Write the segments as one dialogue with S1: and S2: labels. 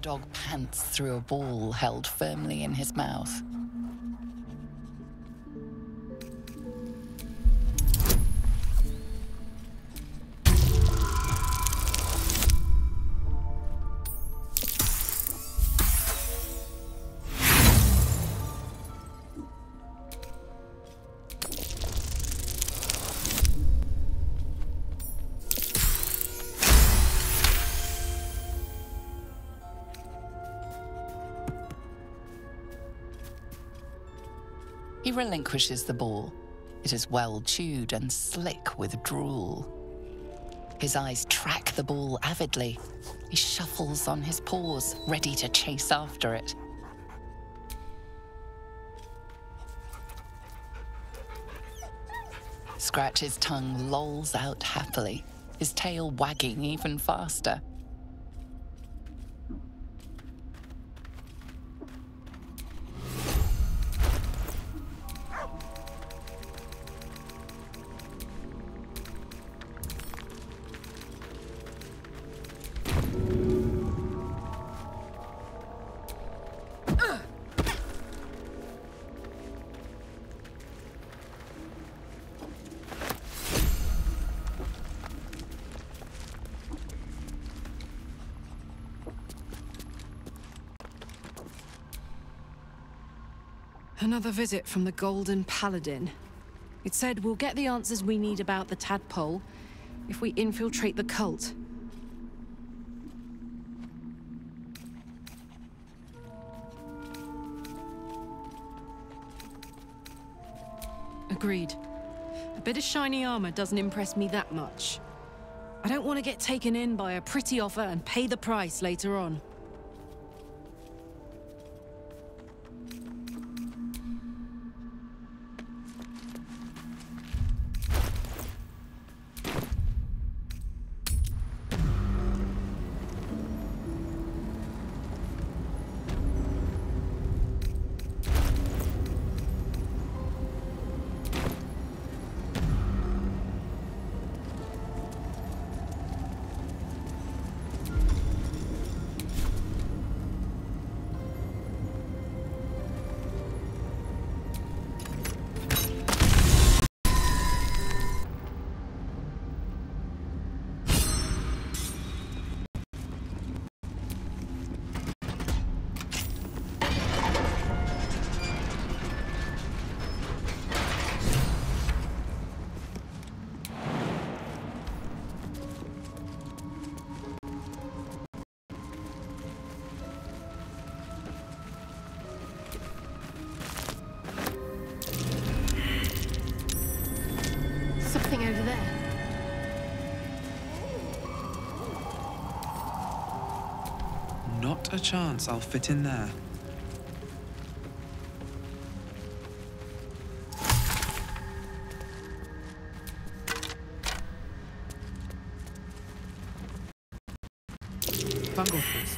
S1: dog pants through a ball held firmly in his mouth. He relinquishes the ball. It is well chewed and slick with drool. His eyes track the ball avidly. He shuffles on his paws, ready to chase after it. Scratch's tongue lolls out happily, his tail wagging even faster.
S2: Another visit from the Golden Paladin. It said we'll get the answers we need about the tadpole if we infiltrate the cult. Agreed. A bit of shiny armor doesn't impress me that much. I don't want to get taken in by a pretty offer and pay the price later on.
S3: Over there.
S4: Not a chance I'll fit in there. Bungle Force,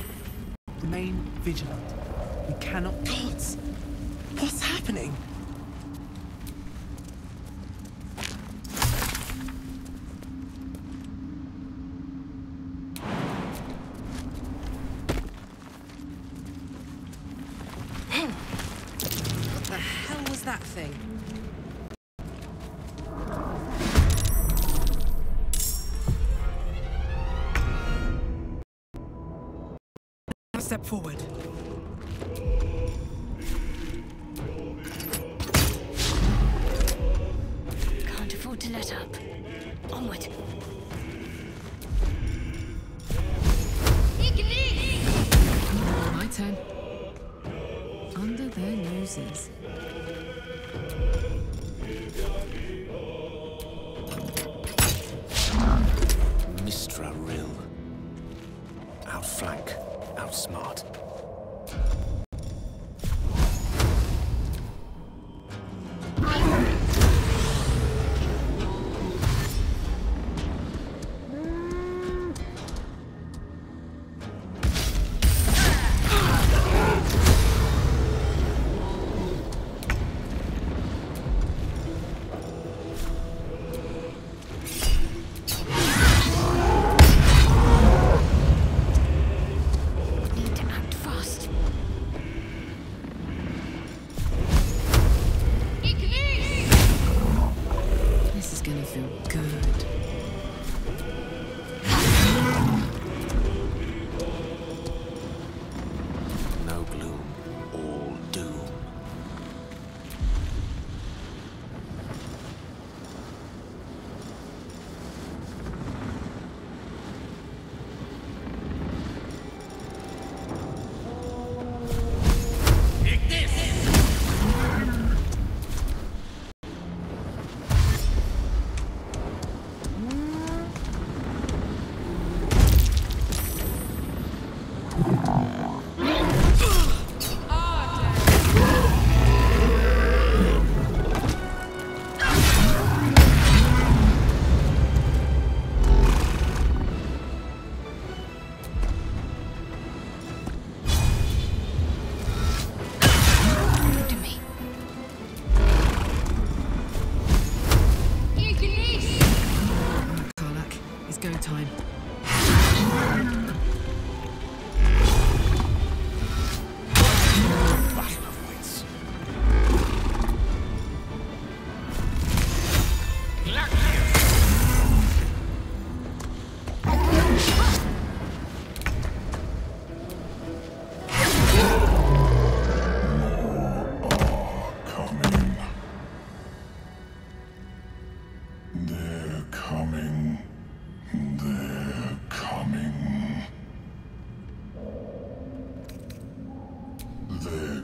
S4: remain vigilant. We cannot... Gods! What's happening?
S2: That thing.
S4: Step forward.
S3: Can't afford to let up. Onward.
S2: My turn. Under their noses.
S5: Mistra Rill. Outflank, outsmart.
S3: Need to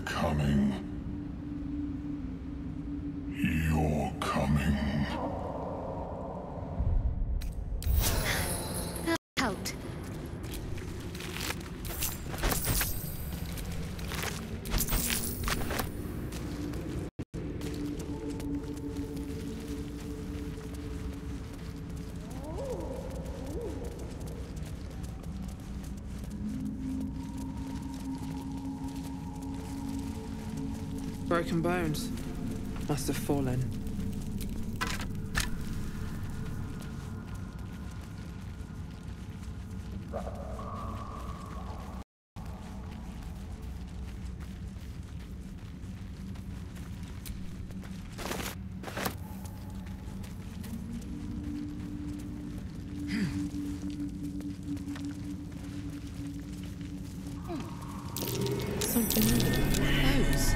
S6: coming. You're coming.
S3: Helped.
S4: Broken bones. Must have fallen.
S2: Something under the clothes.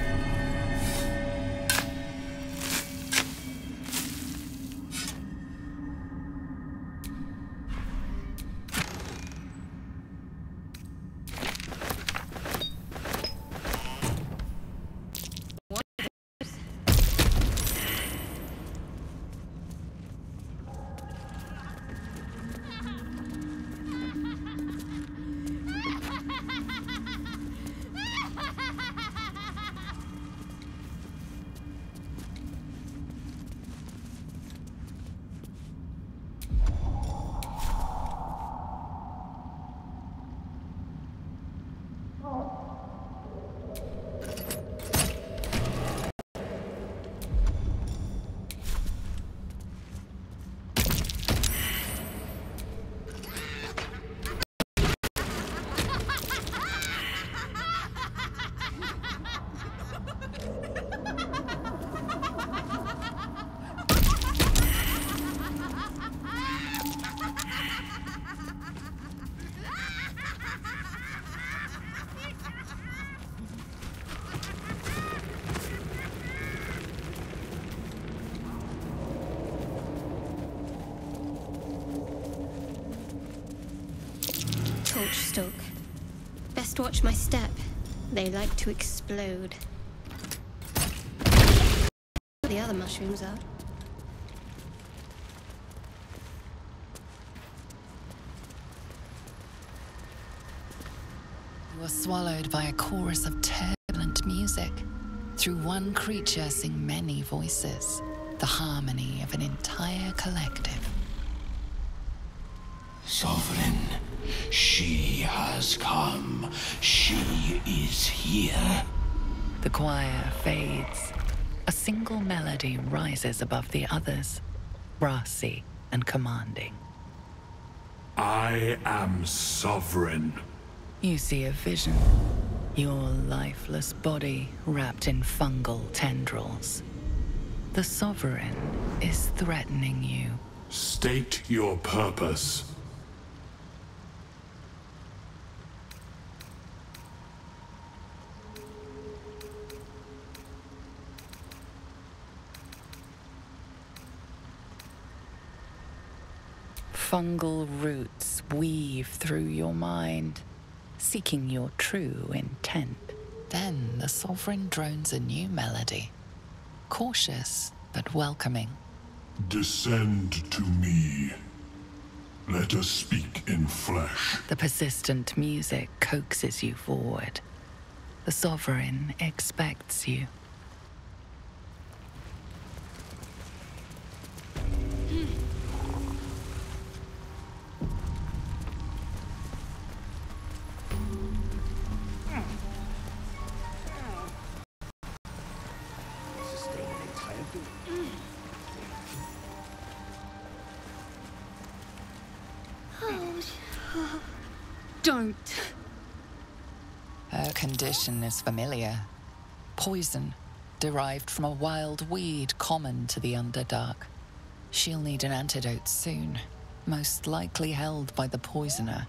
S3: Torch stalk. Best watch my step. They like to explode. The other mushrooms are.
S1: You are swallowed by a chorus of turbulent music. Through one creature sing many voices, the harmony of an entire collective.
S6: Sovereign, she has come. She is here.
S1: The choir fades. A single melody rises above the others, brassy and commanding.
S6: I am sovereign.
S1: You see a vision. Your lifeless body wrapped in fungal tendrils. The Sovereign is threatening you.
S6: State your purpose.
S1: Fungal roots weave through your mind, seeking your true intent. Then the Sovereign drones a new melody, cautious but welcoming.
S6: Descend to me. Let us speak in flesh.
S1: The persistent music coaxes you forward. The Sovereign expects you.
S2: Don't.
S1: Her condition is familiar. Poison, derived from a wild weed common to the Underdark. She'll need an antidote soon, most likely held by the poisoner.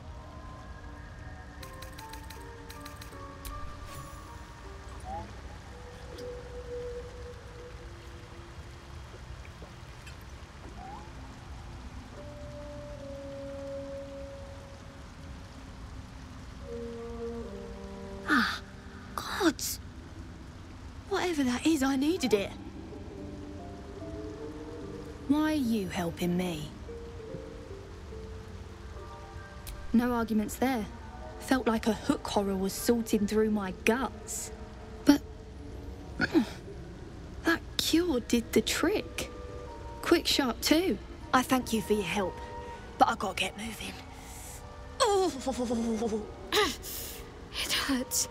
S3: Gods!
S7: Whatever that is, I needed it. Why are you helping me? No arguments there. Felt like a hook horror was sorting through my guts. But... that cure did the trick. Quick, sharp too. I thank you for your help, but I gotta get moving. Oh, it hurts.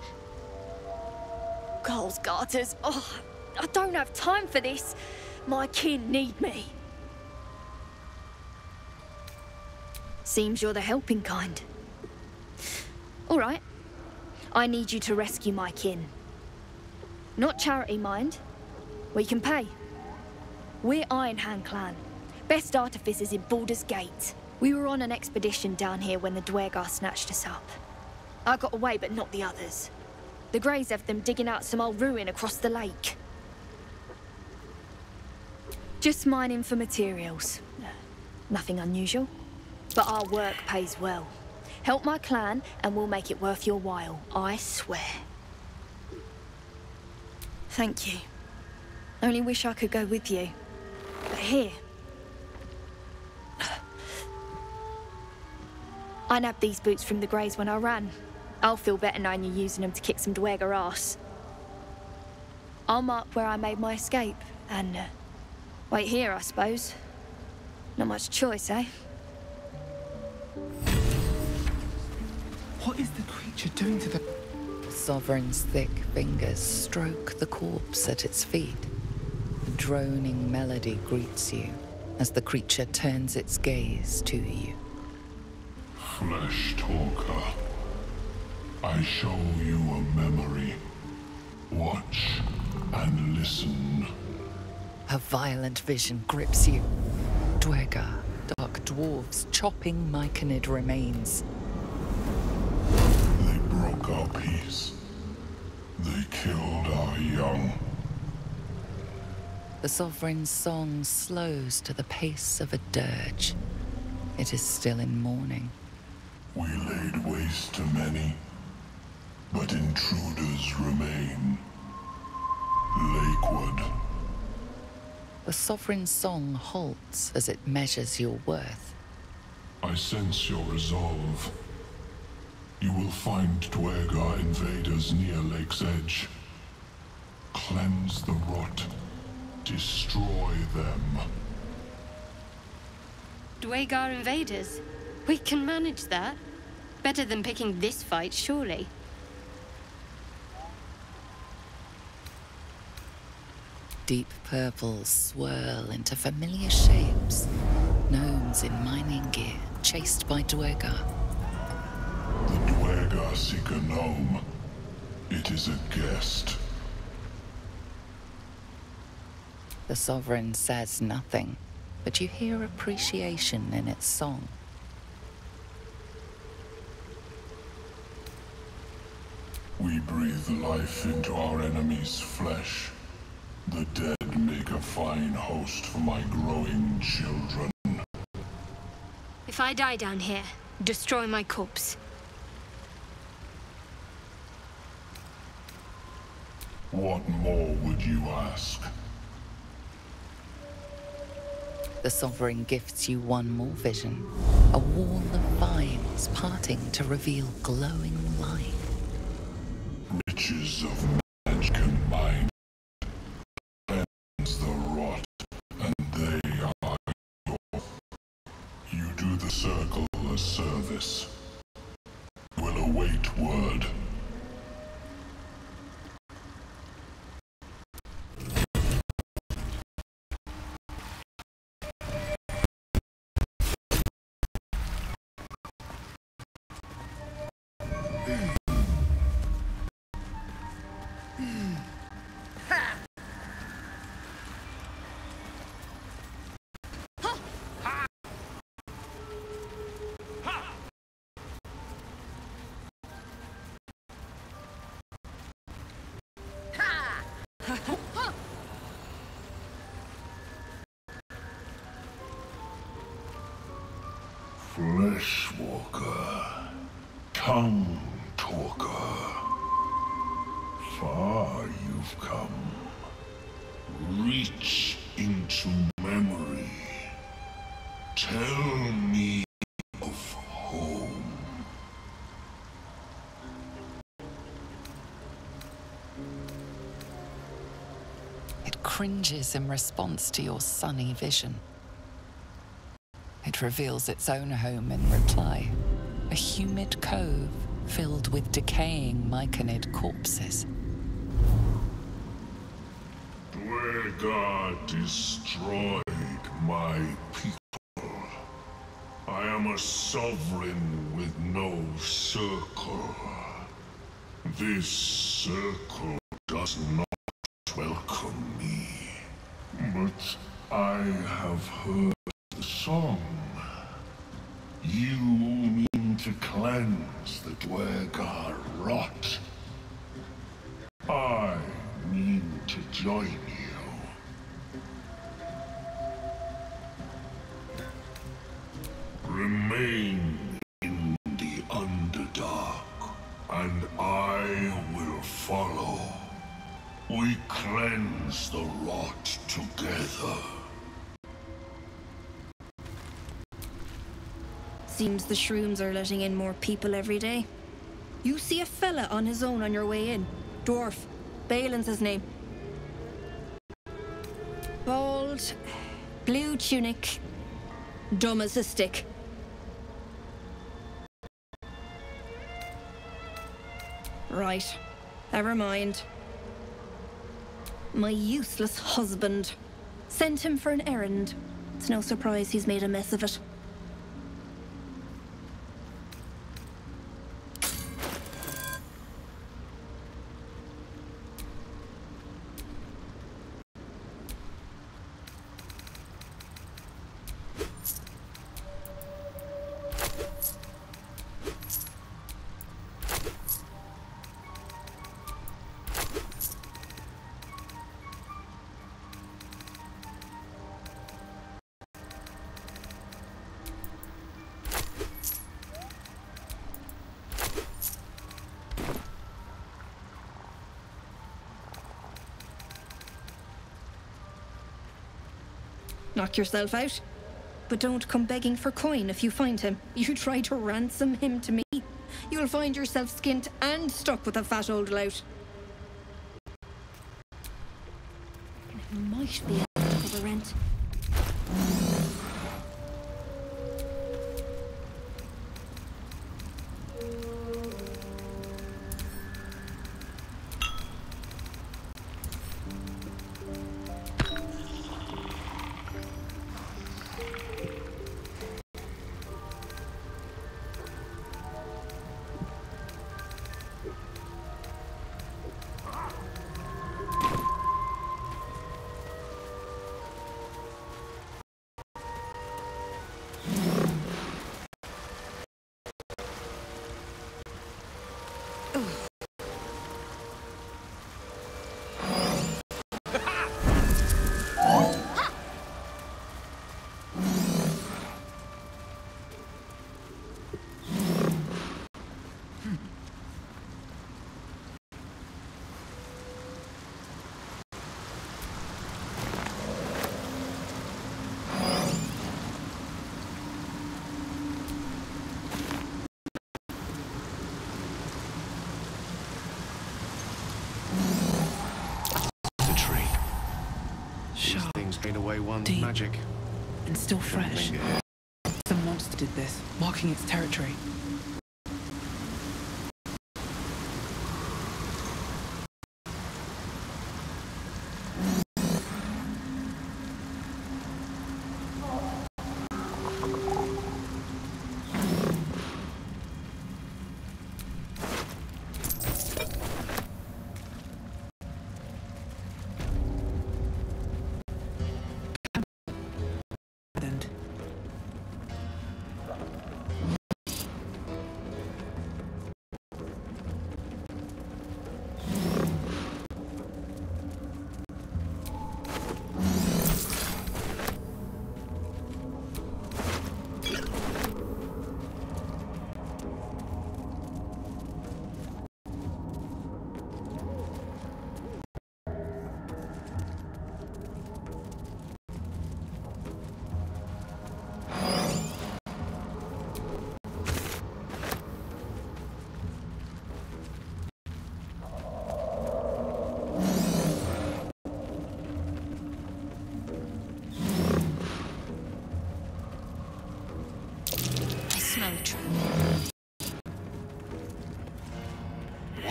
S7: Carl's garters. Oh, I don't have time for this. My kin need me. Seems you're the helping kind. All right. I need you to rescue my kin. Not charity, mind. We can pay. We're Iron Hand Clan. Best artificers in Baldur's Gate. We were on an expedition down here when the Dwergar snatched us up. I got away, but not the others. The Greys have them digging out some old ruin across the lake. Just mining for materials. Nothing unusual. But our work pays well. Help my clan and we'll make it worth your while, I swear. Thank you. Only wish I could go with you. But here... I nabbed these boots from the Greys when I ran. I'll feel better knowing you're using them to kick some Dwergar ass. I'll mark where I made my escape, and wait here, I suppose. Not much choice, eh?
S4: What is the creature doing to the...
S1: Sovereign's thick fingers stroke the corpse at its feet. A droning melody greets you as the creature turns its gaze to you.
S6: Flesh talker, I show you a memory. Watch and listen.
S1: A violent vision grips you. Dwergar, dark dwarves chopping myconid remains.
S6: They broke our peace. They killed our young.
S1: The Sovereign's song slows to the pace of a dirge. It is still in mourning.
S6: We laid waste to many, but intruders remain. Lakewood.
S1: The Sovereign's song halts as it measures your worth.
S6: I sense your resolve. You will find Dwergar invaders near Lake's Edge. Cleanse the rot. Destroy them.
S3: Dwergar invaders? We can manage that. Better than picking this fight, surely.
S1: Deep purples swirl into familiar shapes. Gnomes in mining gear, chased by Dwergar.
S6: The Dwergar seek a gnome. It is a guest.
S1: The Sovereign says nothing, but you hear appreciation in its song.
S6: We breathe life into our enemy's flesh. The dead make a fine host for my growing children.
S3: If I die down here, destroy my corpse.
S6: What more would you ask?
S1: The Sovereign gifts you one more vision. A wall of vines parting to reveal glowing light.
S6: Riches of magic combined cleanse the rot, and they are yours. You do the circle a service. Will await word. Fleshwalker, tongue talker, far you've come. Reach into memory. Tell me of home.
S1: It cringes in response to your sunny vision. It reveals its own home in reply, a humid cove filled with decaying myconid corpses.
S6: Dwargar destroyed my people. I am a sovereign with no circle. This circle does not welcome me. But I have heard the song. You mean to cleanse the Dwargar rot. I mean to join you. Remain in the Underdark, and I will follow. We cleanse the rot together.
S7: Seems the shrooms are letting in more people every day. You see a fella on his own on your way in. Dwarf. Balin's his name. Bald, blue tunic, dumb as a stick. Right. Never mind. My useless husband. Sent him for an errand. It's no surprise he's made a mess of it. Knock yourself out. But don't come begging for coin if you find him. You try to ransom him to me, you'll find yourself skint and stuck with a fat old lout. It might be able to cover rent.
S5: Drain away one
S4: Deep.
S5: magic.
S4: And still fresh. The monster did this, marking its territory.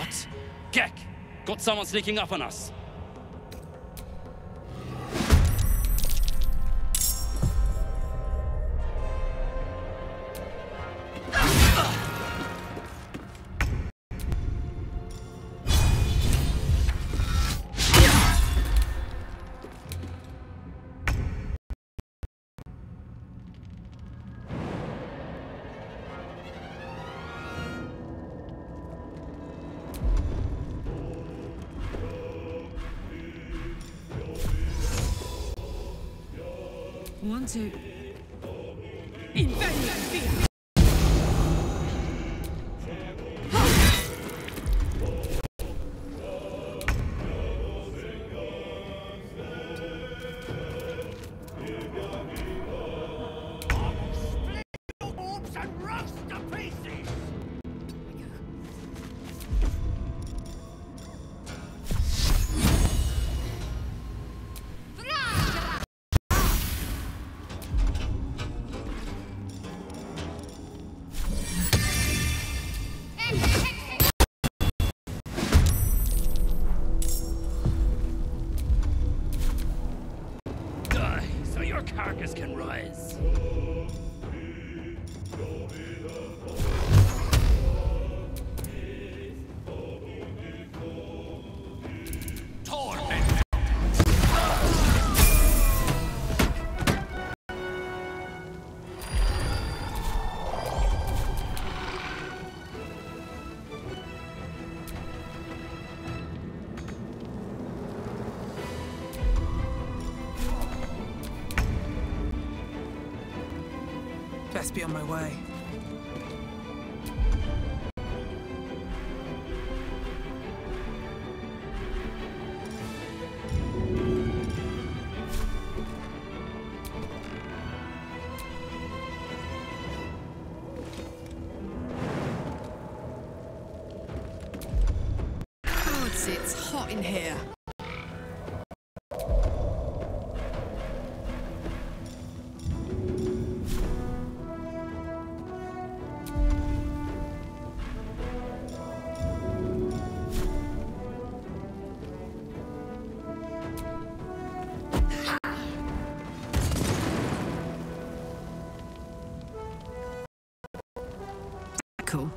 S8: What? Gek! Got someone sneaking up on us.
S2: One, two.
S8: So your carcass can rise.
S4: Best be on my way.
S2: God, it's hot in here. Cool.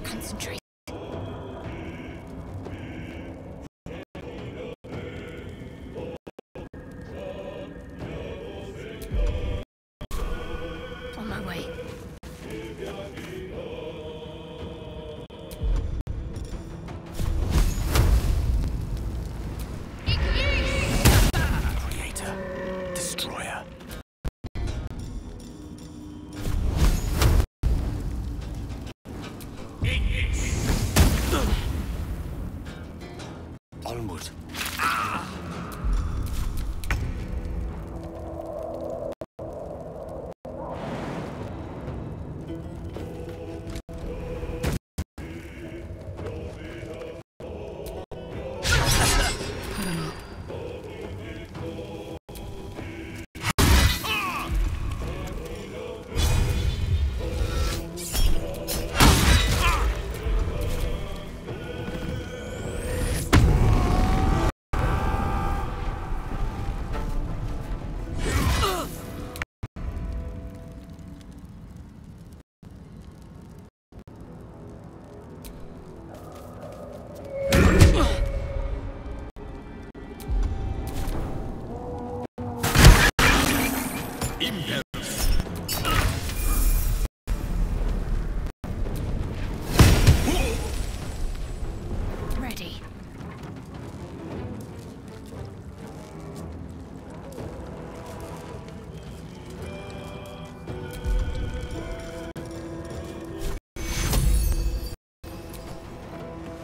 S7: Concentrate. On my way.
S5: Creator. Destroyer.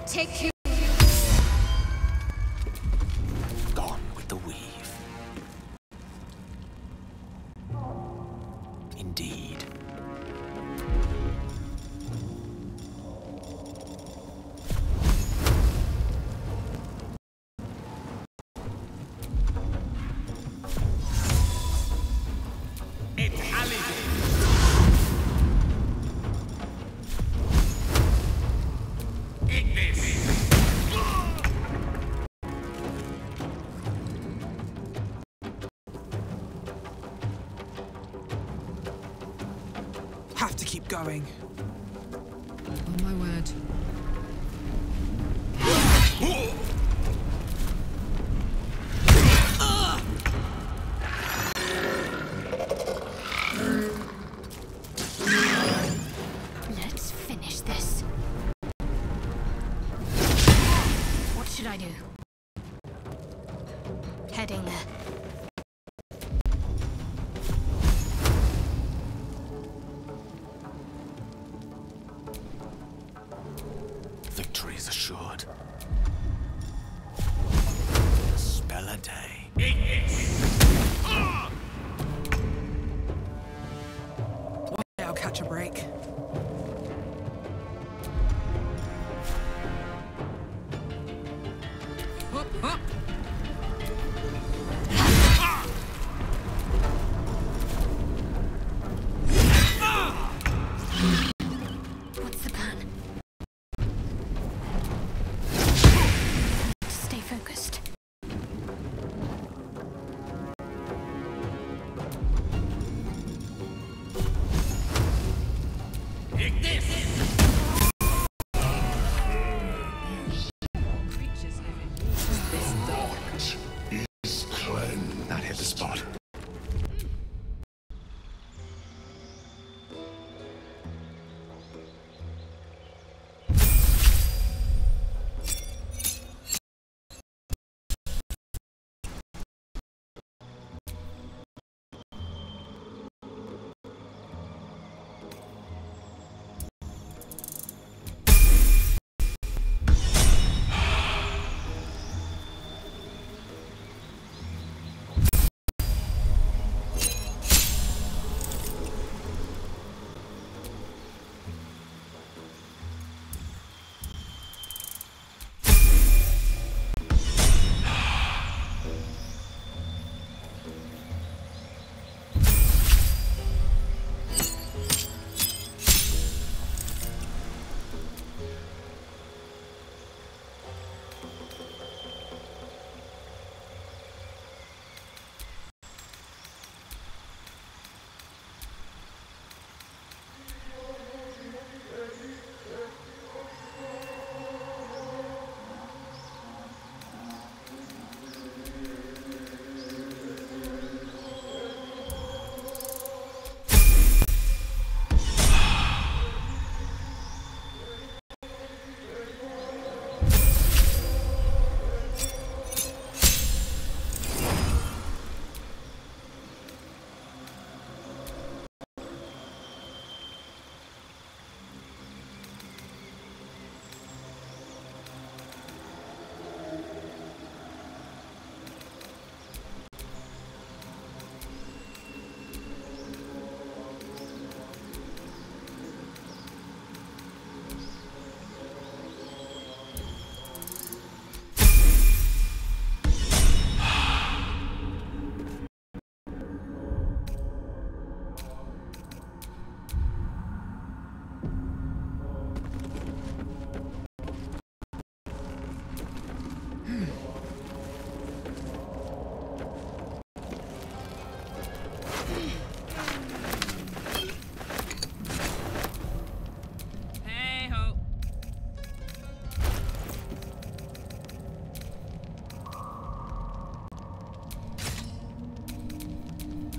S2: Take you.
S5: Gone with the weave. Indeed.
S4: Have to keep going.
S2: On my word.
S3: Let's finish this. What should I do? Heading there.
S5: Victory is assured. A spell a day.
S4: One day I'll catch a break.
S3: What's the plan? Stay focused.
S6: Is cleansed.
S5: That hit the spot.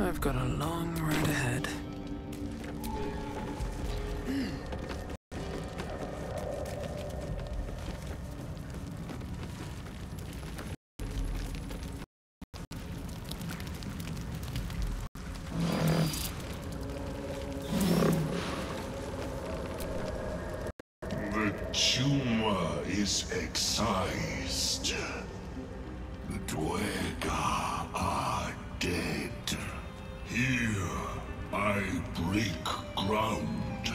S4: I've got a long road ahead.
S6: The tumor is excised. The Dwergar are dead. Here, I break ground.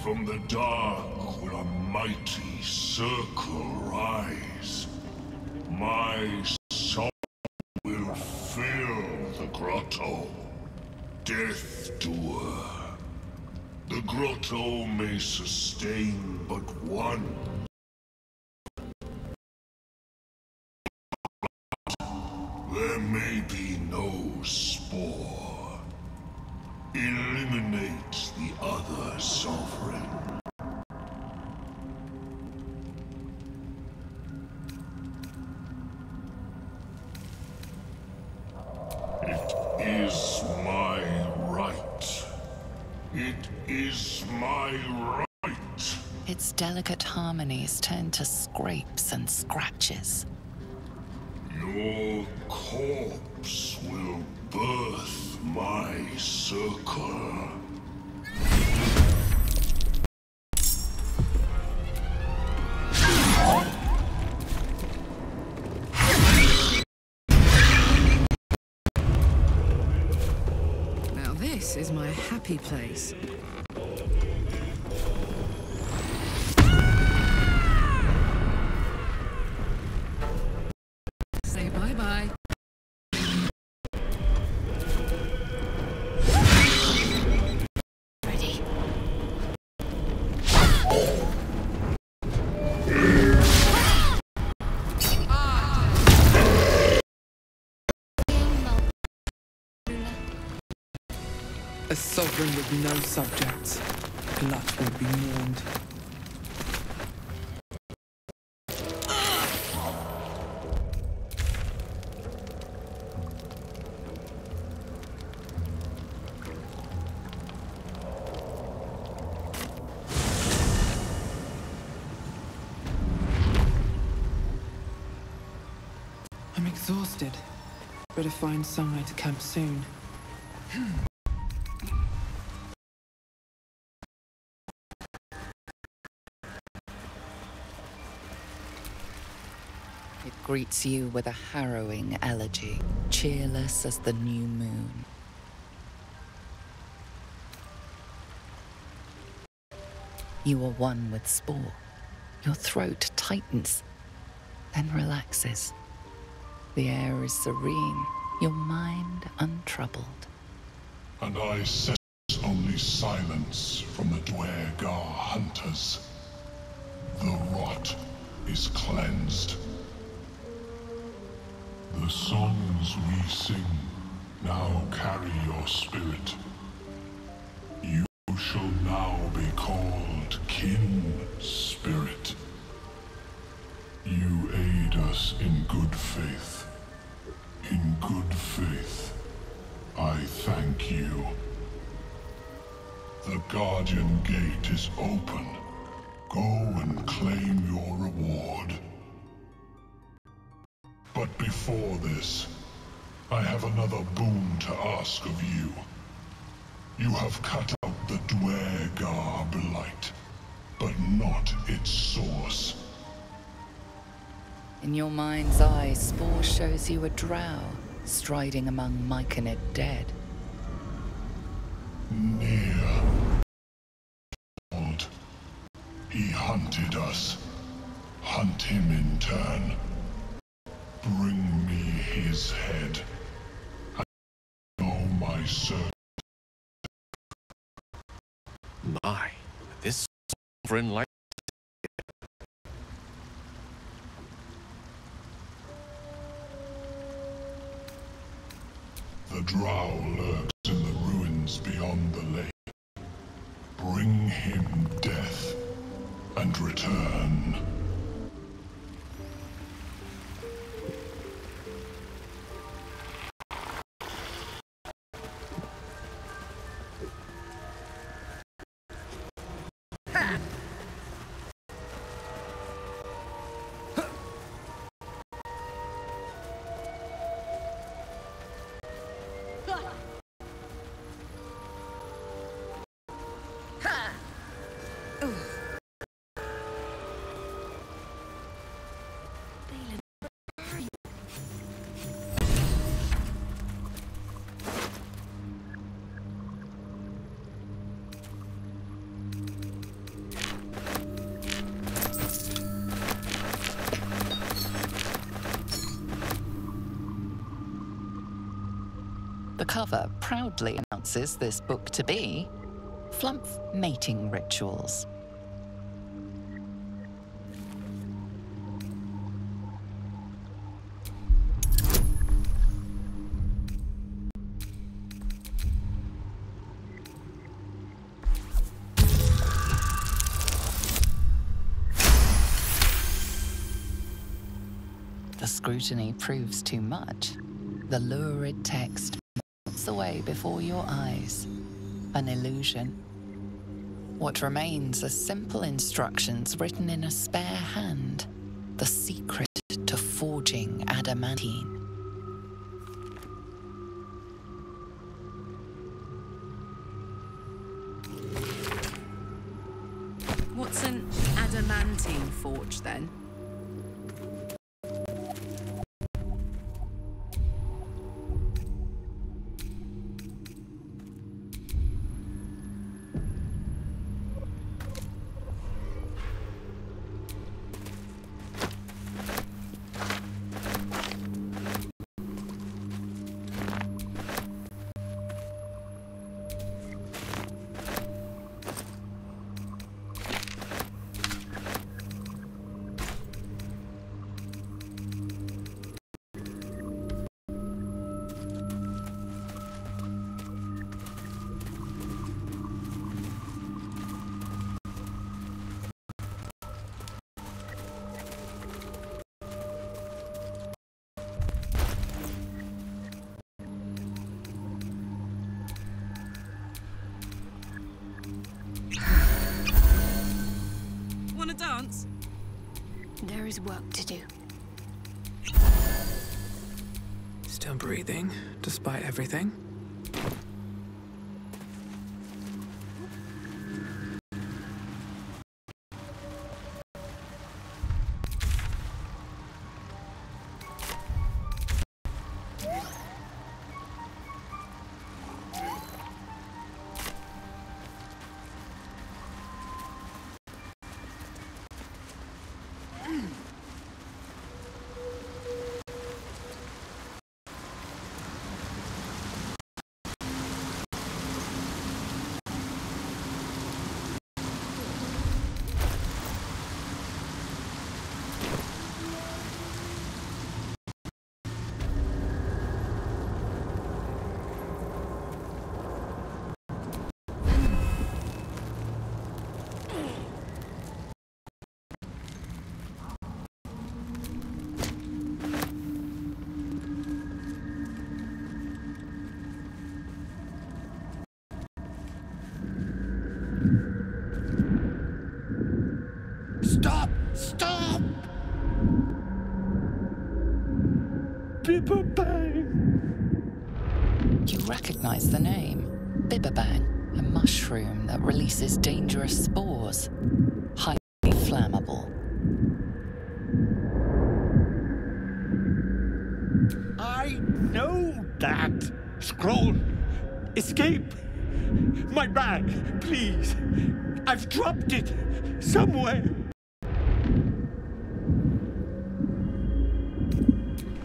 S6: From the dark will a mighty circle rise. My soul will fill the grotto. Death Doer. The grotto may sustain but one. There may be no spore. Eliminate the other sovereign. It is my right. It is my right.
S1: Its delicate harmonies turn to scrapes and scratches.
S6: Your corpse will birth my circle.
S2: Now this is my happy place. Say bye-bye.
S1: Ready?
S4: A sovereign with no subjects. Glut will be mourned. I'm exhausted. Better find somewhere to camp soon.
S1: It greets you with a harrowing elegy, cheerless as the new moon. You are one with spore. Your throat tightens, then relaxes. The air is serene, your mind untroubled.
S6: And I sense only silence from the Dwergar hunters. The rot is cleansed. The songs we sing now carry your spirit. You shall now be called Kin Spirit. You aid us in good faith. In good faith, I thank you. The Guardian Gate is open. Go and claim your reward. But before this, I have another boon to ask of you. You have cut out the Dwergar blight, but not its source.
S1: In your mind's eye, spore shows you a drow, striding among Myconid dead.
S6: Near. He hunted us. Hunt him in turn. Bring me his head. I know my circle.
S5: My, this sovereign like
S6: The drow lurks in the ruins beyond the lake. Bring him death and return.
S1: The cover proudly announces this book to be Flumph Mating Rituals. The scrutiny proves too much. The lurid text melts away before your eyes. An illusion. What remains are simple instructions written in a spare hand. The secret to forging adamantine.
S2: What's an adamantine forge, then? Want to dance?
S7: There is work to do.
S4: Still breathing, despite everything.
S5: Stop! Stop!
S8: Bibberbang!
S1: You recognize the name. Bibberbang, a mushroom that releases dangerous spores. Highly flammable.
S8: I know that! Scroll! Escape! My bag, please! I've dropped it somewhere!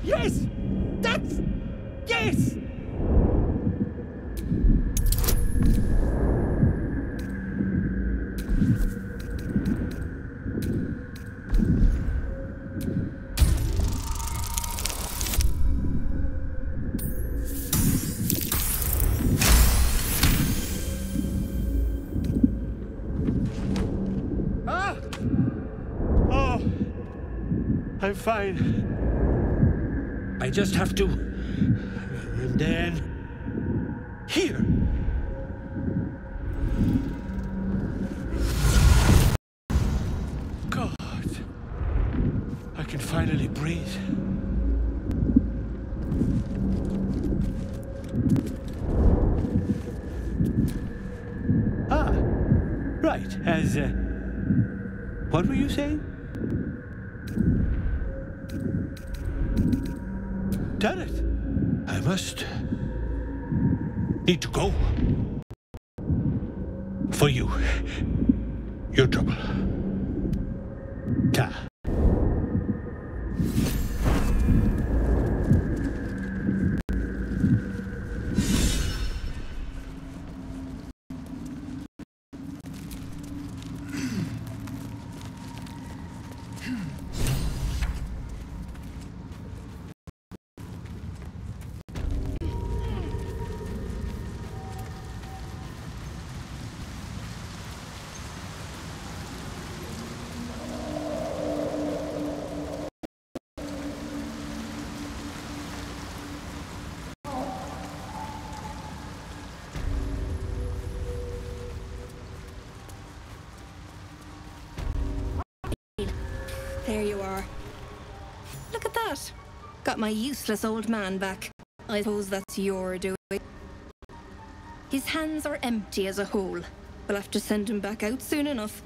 S8: Yes! That's... yes! Ah! Oh, I'm fine. I just have to... and then... here! God. I can finally breathe. Ah, right, as... what were you saying? Done it. I must need to go. For you. Your trouble. Ta.
S3: There you are. Look at that. Got my useless old man back. I suppose that's your doing. His hands are empty as a whole. We'll have to send him back out soon enough.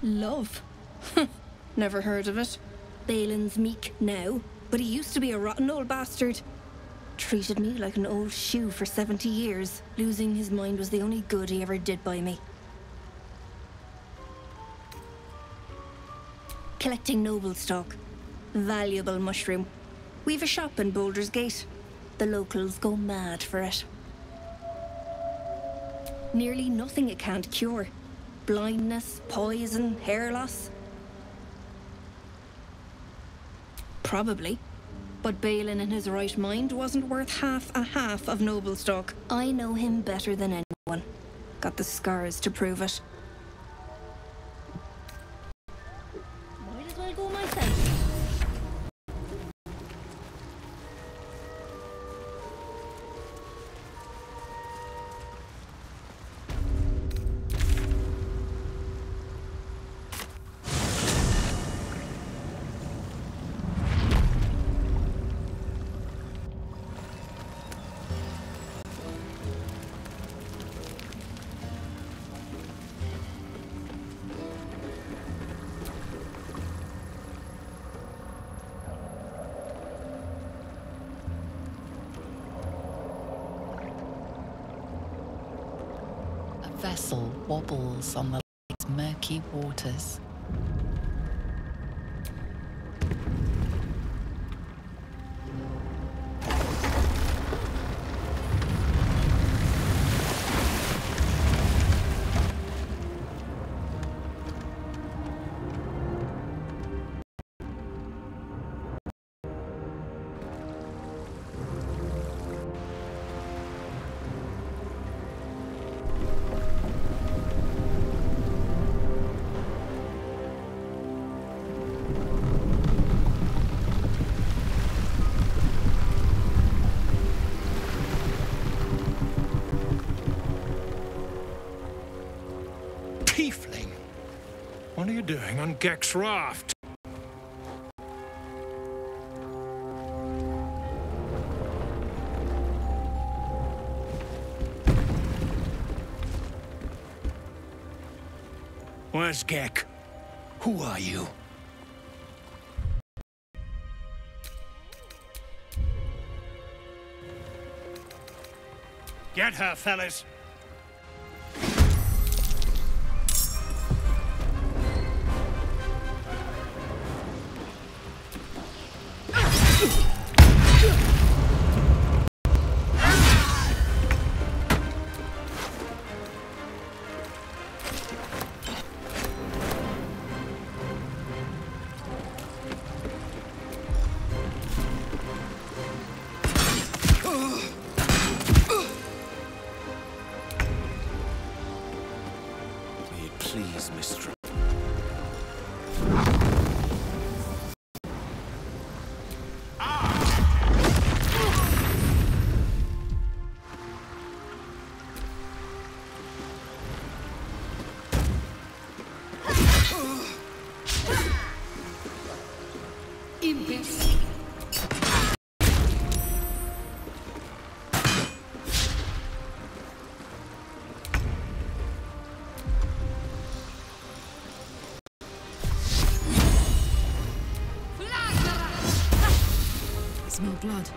S3: Love? Never heard of it. Balin's meek now, but he used to be a rotten old bastard. Treated me like an old shoe for 70 years. Losing his mind was the only good he ever did by me. Collecting noble stock. Valuable mushroom. We've a shop in Baldur's Gate. The locals go mad for it. Nearly nothing it can't cure. Blindness, poison, hair loss. Probably. But Balin in his right mind wasn't worth half of noble stock. I know him better than anyone. Got the scars to prove it. Might as well go myself.
S1: Vessel wobbles on the lake's murky waters.
S9: Tiefling! What are you doing on Gek's raft? Where's Gek? Who are you? Get her, fellas! Please, mistress.
S2: Smell blood.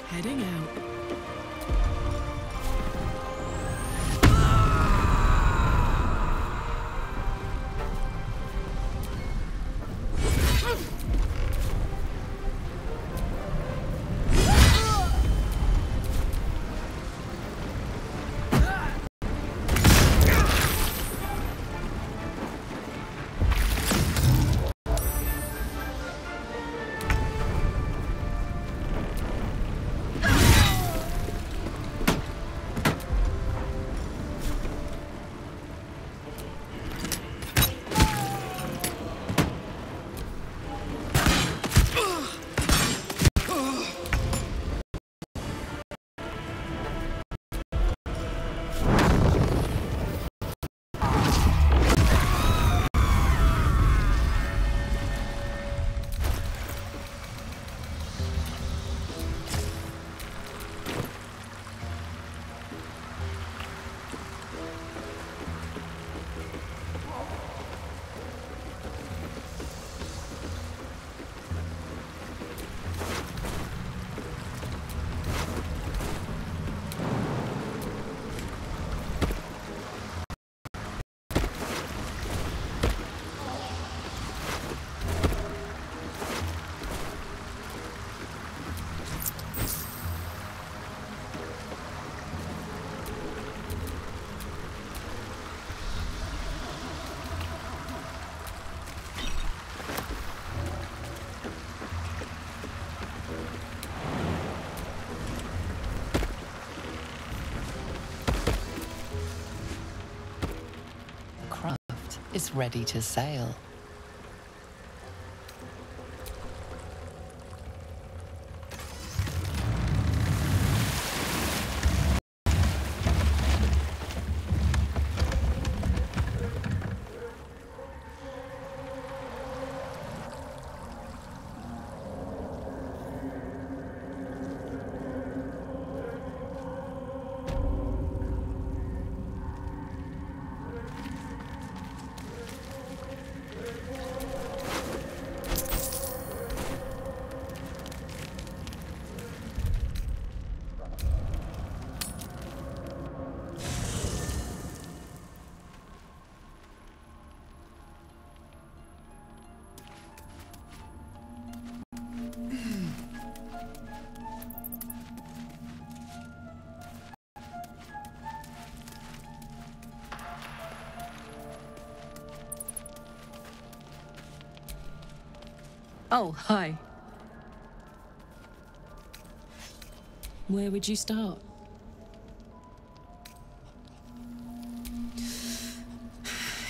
S2: Heading out.
S1: is ready to sail.
S2: Oh, hi. Where would you start?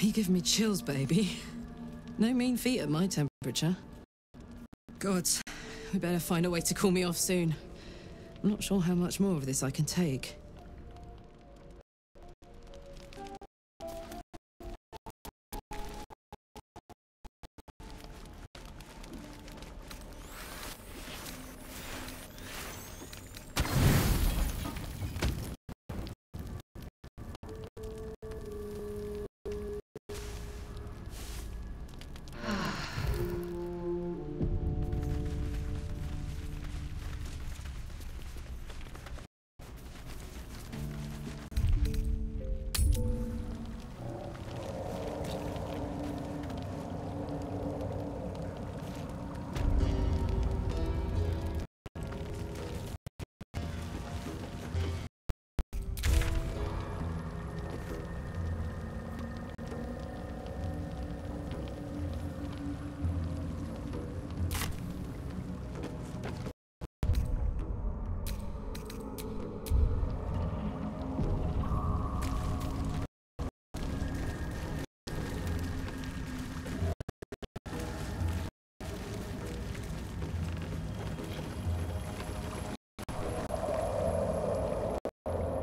S2: You give me chills, baby. No mean feat at my temperature. Gods, we better find a way to cool me off soon. I'm not sure how much more of this I can take.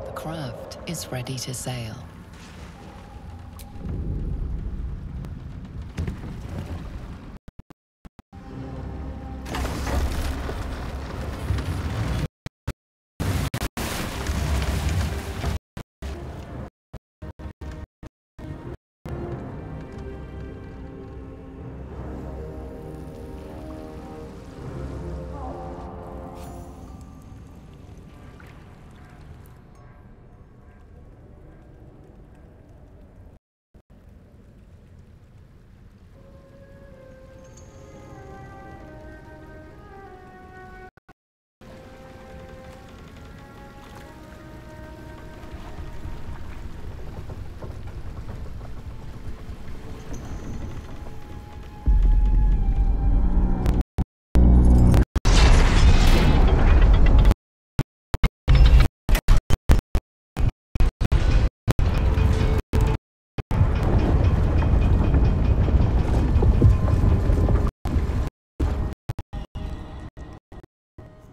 S1: The craft is ready to sail.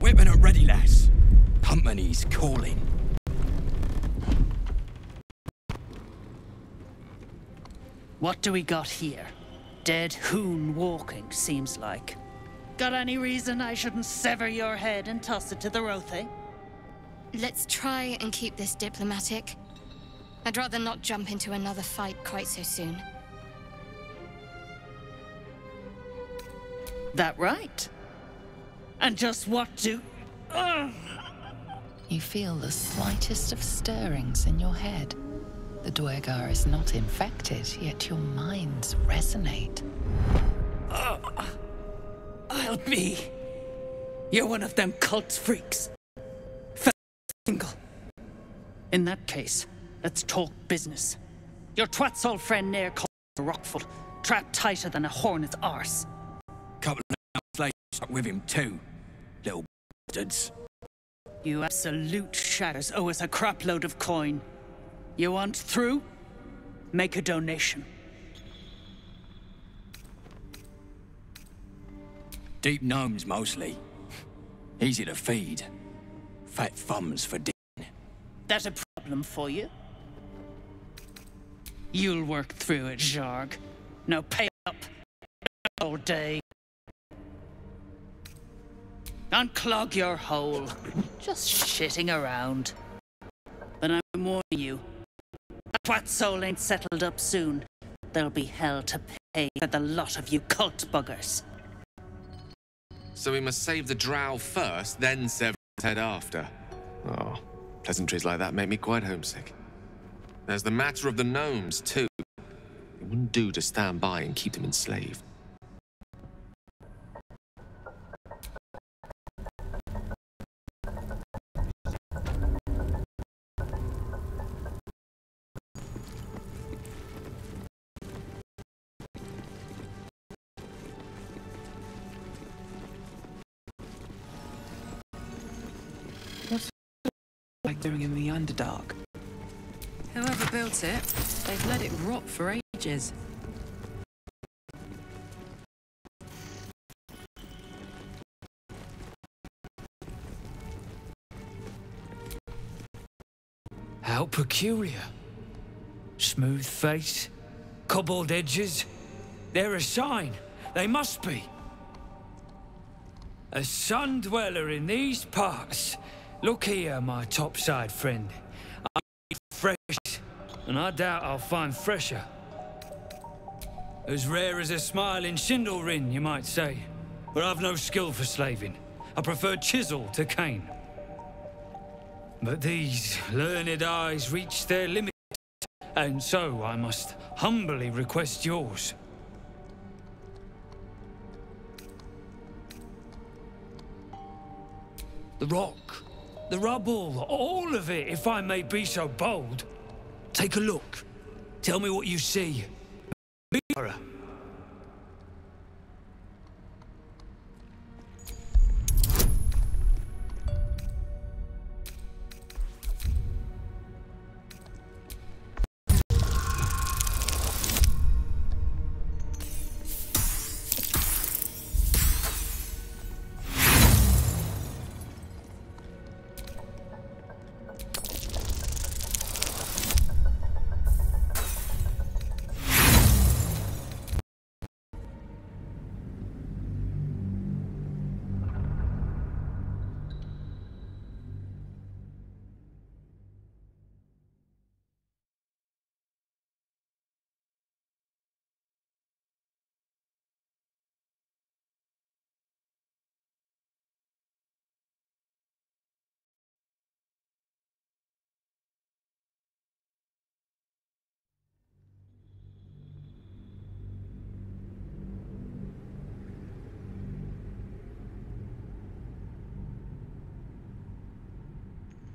S10: Weapon at ready, lass. Company's calling.
S11: What do we got here? Dead hoon walking, seems like. Got any reason I shouldn't sever your head and toss it to the Rothe?
S12: Let's try and keep this diplomatic. I'd rather not jump into another fight quite so soon.
S11: That right? And just what do... Ugh.
S1: You feel the slightest of stirrings in your head. The Duergar is not infected, yet your minds resonate.
S11: I'll be... You're one of them cult freaks. Fingal. In that case, let's talk business. Your twat's old friend Nair called Rockful, trapped tighter than a hornet's arse.
S10: Couple of slaves stuck with him too, little bastards.
S11: You absolute shatters owe us a crapload of coin. You want through? Make a donation.
S10: Deep gnomes, mostly. Easy to feed. Fat thumbs for
S11: That a problem for you? You'll work through it, Zharg. Now pay up all day. Unclog your hole. Just shitting around. But I'm warning you, if that soul ain't settled up soon, there'll be hell to pay for the lot of you cult buggers.
S13: So we must save the drow first, then sever his head after. Oh, pleasantries like that make me quite homesick. There's the matter of the gnomes, too. It wouldn't do to stand by and keep them enslaved.
S4: What's it like doing in the Underdark?
S2: Whoever built it, they've let it rot for ages.
S14: How peculiar. Smooth face, cobbled edges. They're a sign. They must be. A sun dweller in these parts. Look here, my topside friend. I need fresh, and I doubt I'll find fresher. As rare as a smiling Sindelrin, you might say. But I've no skill for slaving. I prefer chisel to cane. But these learned eyes reach their limit, and so I must humbly request yours. The rock, the rubble, all of it, if I may be so bold. Take a look. Tell me what you see. Be thorough.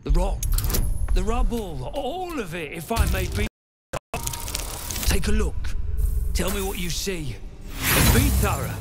S14: The rock, the rubble, all of it, if I may be so bold. Take a look. Tell me what you see. And be thorough.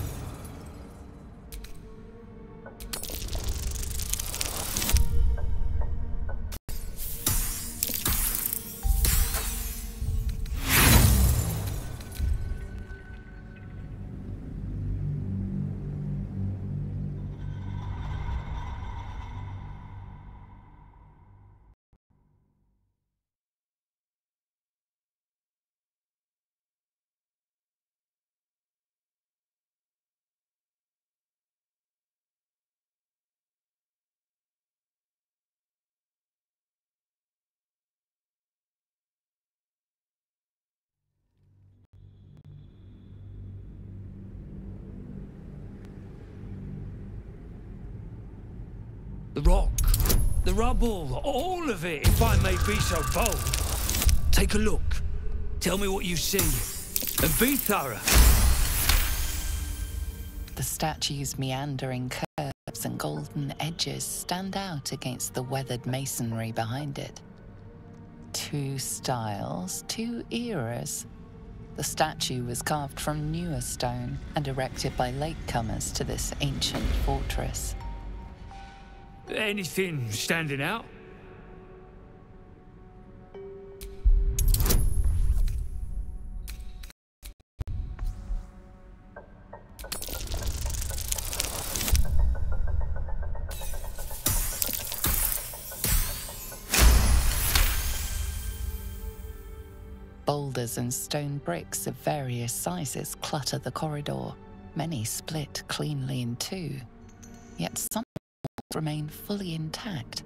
S14: The rock, the rubble, all of it, if I may be so bold. Take a look. Tell me what you see. And be thorough.
S1: The statue's meandering curves and golden edges stand out against the weathered masonry behind it. Two styles, two eras. The statue was carved from newer stone and erected by latecomers to this ancient fortress.
S14: Anything standing out?
S1: Boulders and stone bricks of various sizes clutter the corridor, many split cleanly in two, yet some remain fully intact.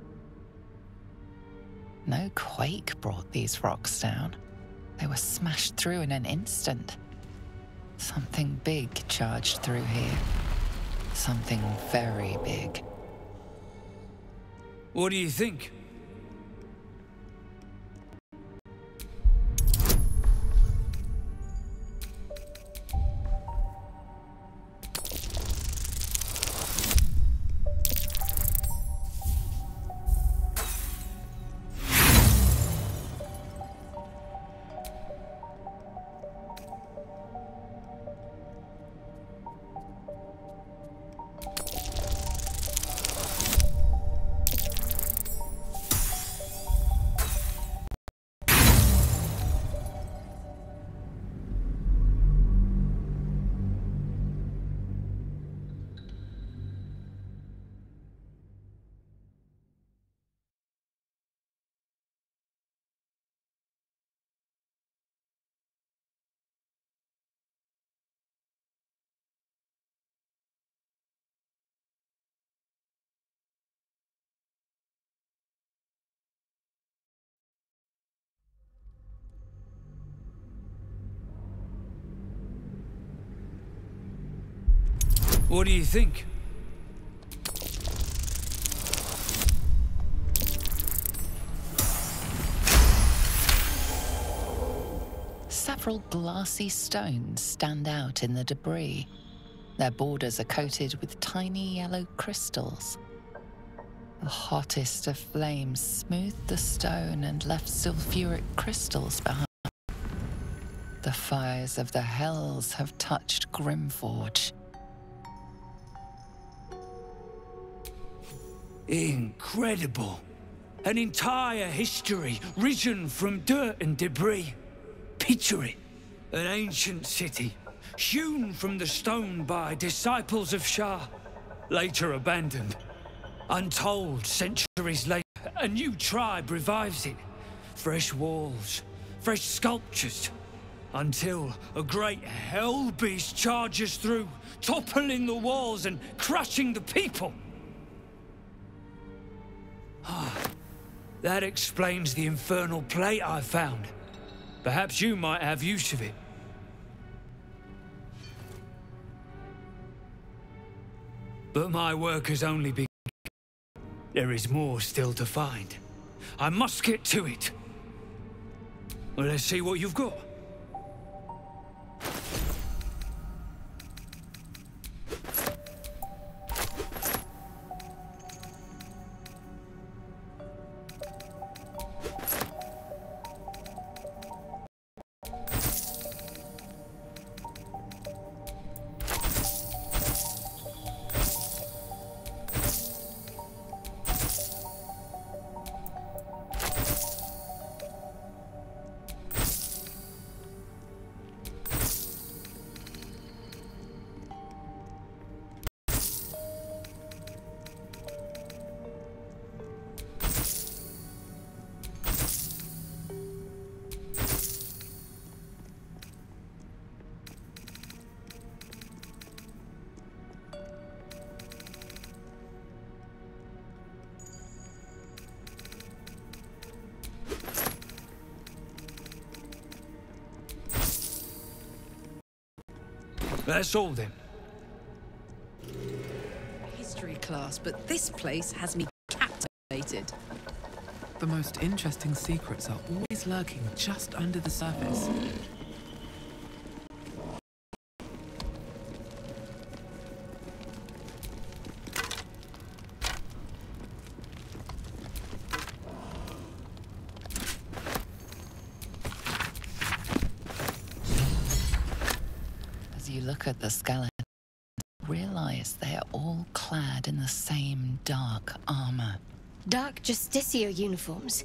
S1: No quake brought these rocks down. They were smashed through in an instant. Something big charged through here. Something very big.
S14: What do you think? What do you think?
S1: Several glassy stones stand out in the debris. Their borders are coated with tiny yellow crystals. The hottest of flames smoothed the stone and left sulfuric crystals behind. The fires of the hells have touched Grimforge.
S14: Incredible. An entire history risen from dirt and debris. Picture it. An ancient city, hewn from the stone by disciples of Shah, later abandoned. Untold centuries later, a new tribe revives it. Fresh walls, fresh sculptures, until a great hell beast charges through, toppling the walls and crushing the people. That explains the infernal plate I found. Perhaps you might have use of it. But my work has only begun. There is more still to find. I must get to it. Well, let's see what you've got. That's all then.
S2: History class, but this place has me captivated.
S4: The most interesting secrets are always lurking just under the surface.
S1: You look at the skeleton, realize they are all clad in the same dark armor.
S12: Dark Justicia uniforms.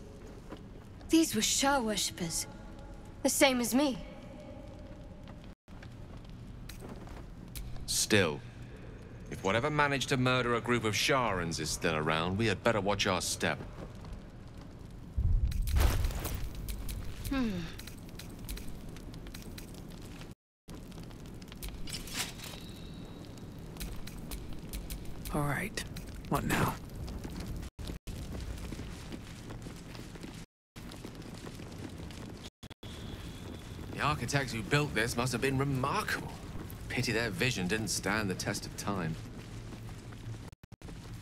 S12: These were Shah worshippers. The same as me.
S13: Still, if whatever managed to murder a group of Sharans is still around, we had better watch our step.
S4: All right. What now?
S13: The architects who built this must have been remarkable. Pity their vision didn't stand the test of time.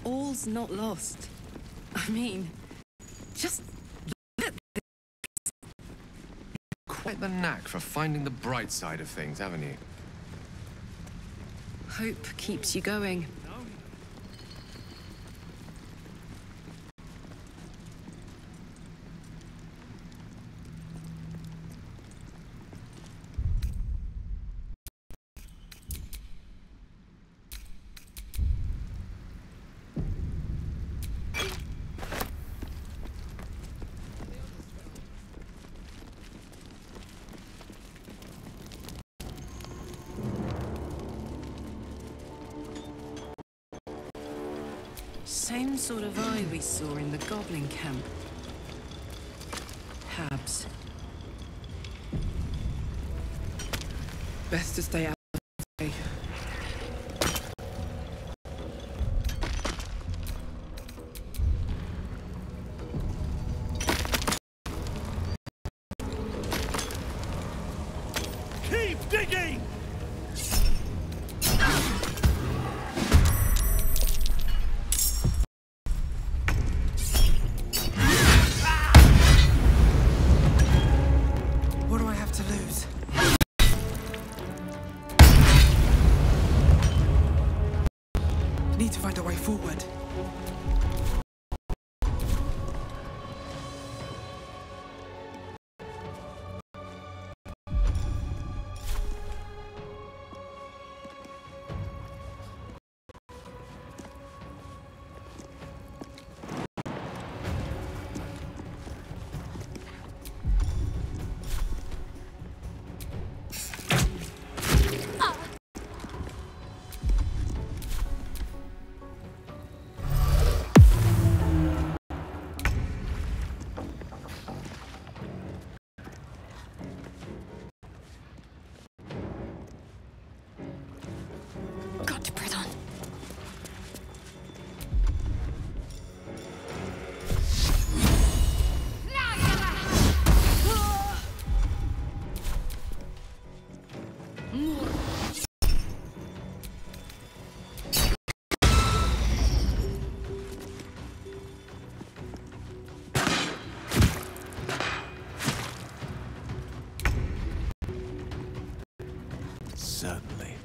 S2: All's not lost. I mean, just look at this.
S13: Quite the knack for finding the bright side of things, haven't you?
S2: Hope keeps you going. Same sort of eye we saw in the goblin camp. Habs.
S4: Best to stay out of the way.
S9: Keep digging!
S4: What do I have to lose? Need to find a way forward.
S12: Got to press on.
S13: Certainly.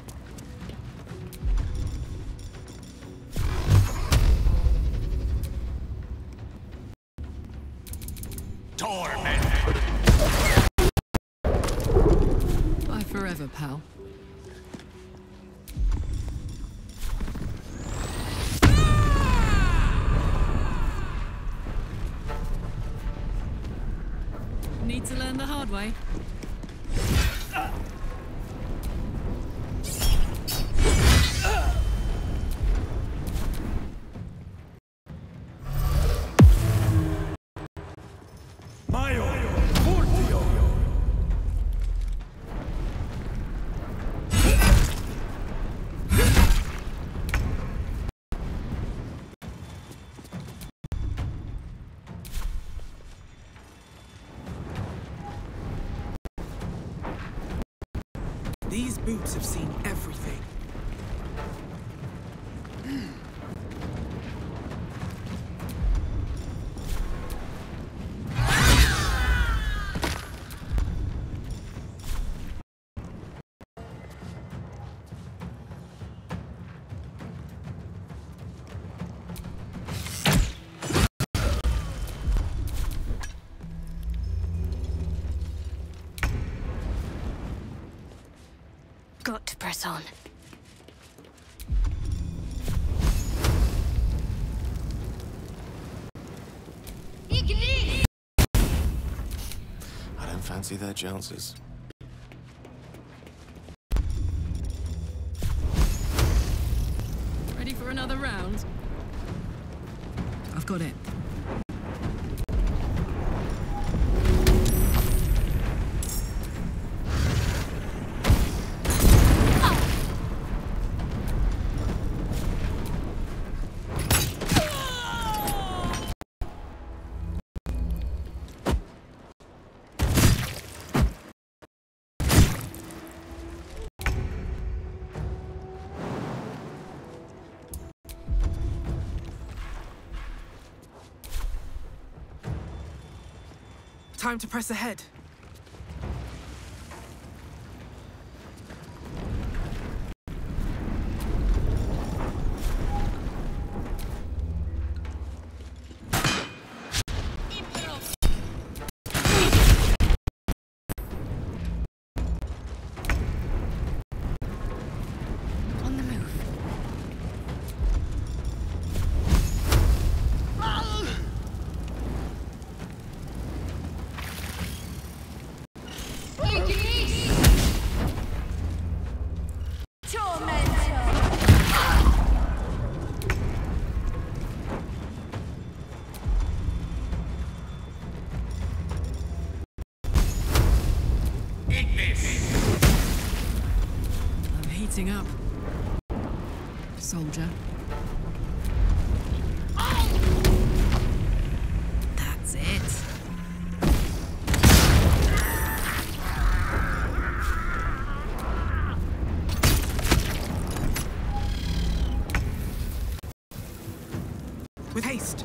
S10: Torment!
S2: Bye forever, pal. Need to learn the hard way.
S4: These boots have seen everything.
S12: Got to press on.
S13: I don't fancy their chances.
S2: Ready for another round? I've got it.
S4: Time to press ahead.
S2: I'm heating up. Soldier. That's it.
S4: With haste.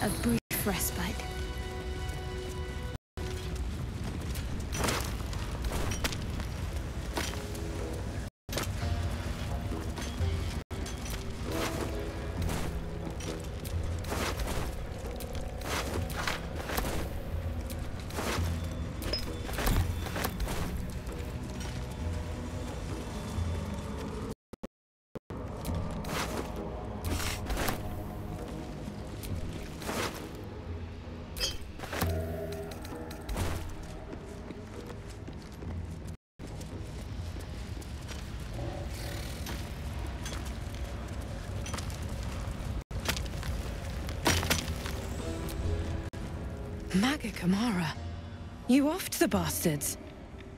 S7: A brief respite.
S2: Maga Kamara. You offed the bastards.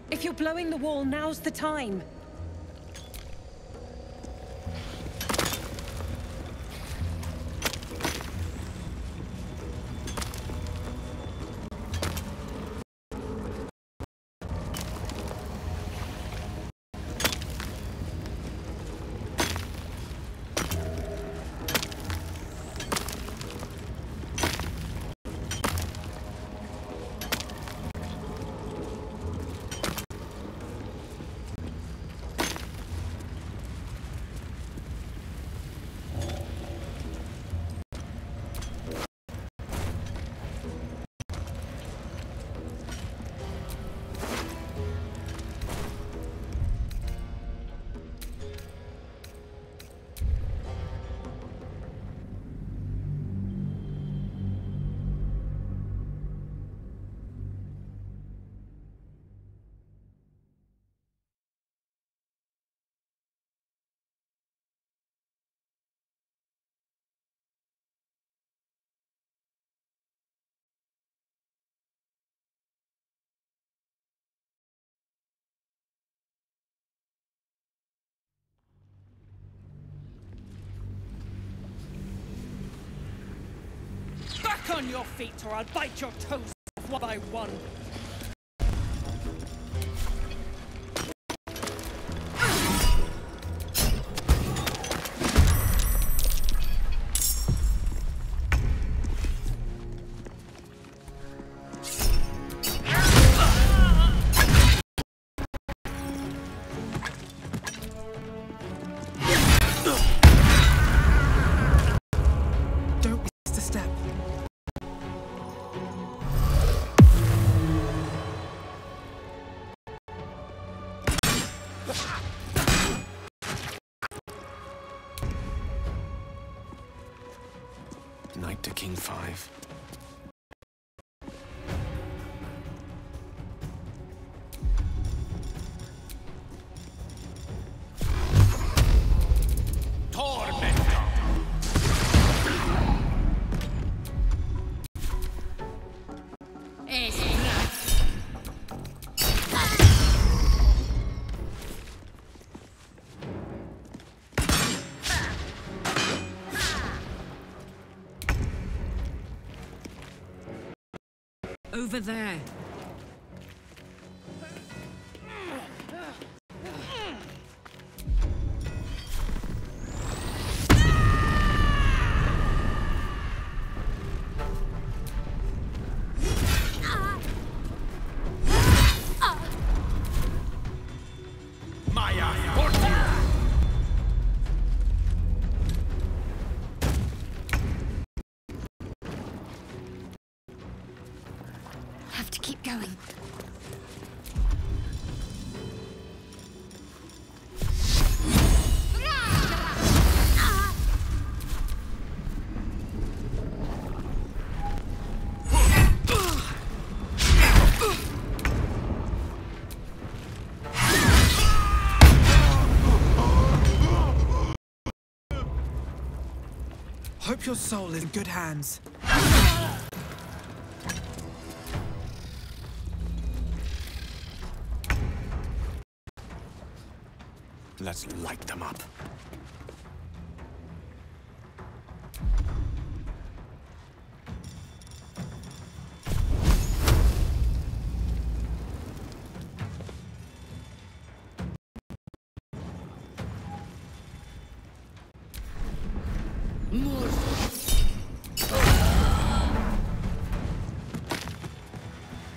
S15: If you're blowing the wall, now's the time. Back on your feet or I'll bite your toes off one by one.
S13: Knight to King 5.
S2: Over there.
S12: Have to keep going.
S4: Hope your soul is in good hands.
S13: Let's light them up.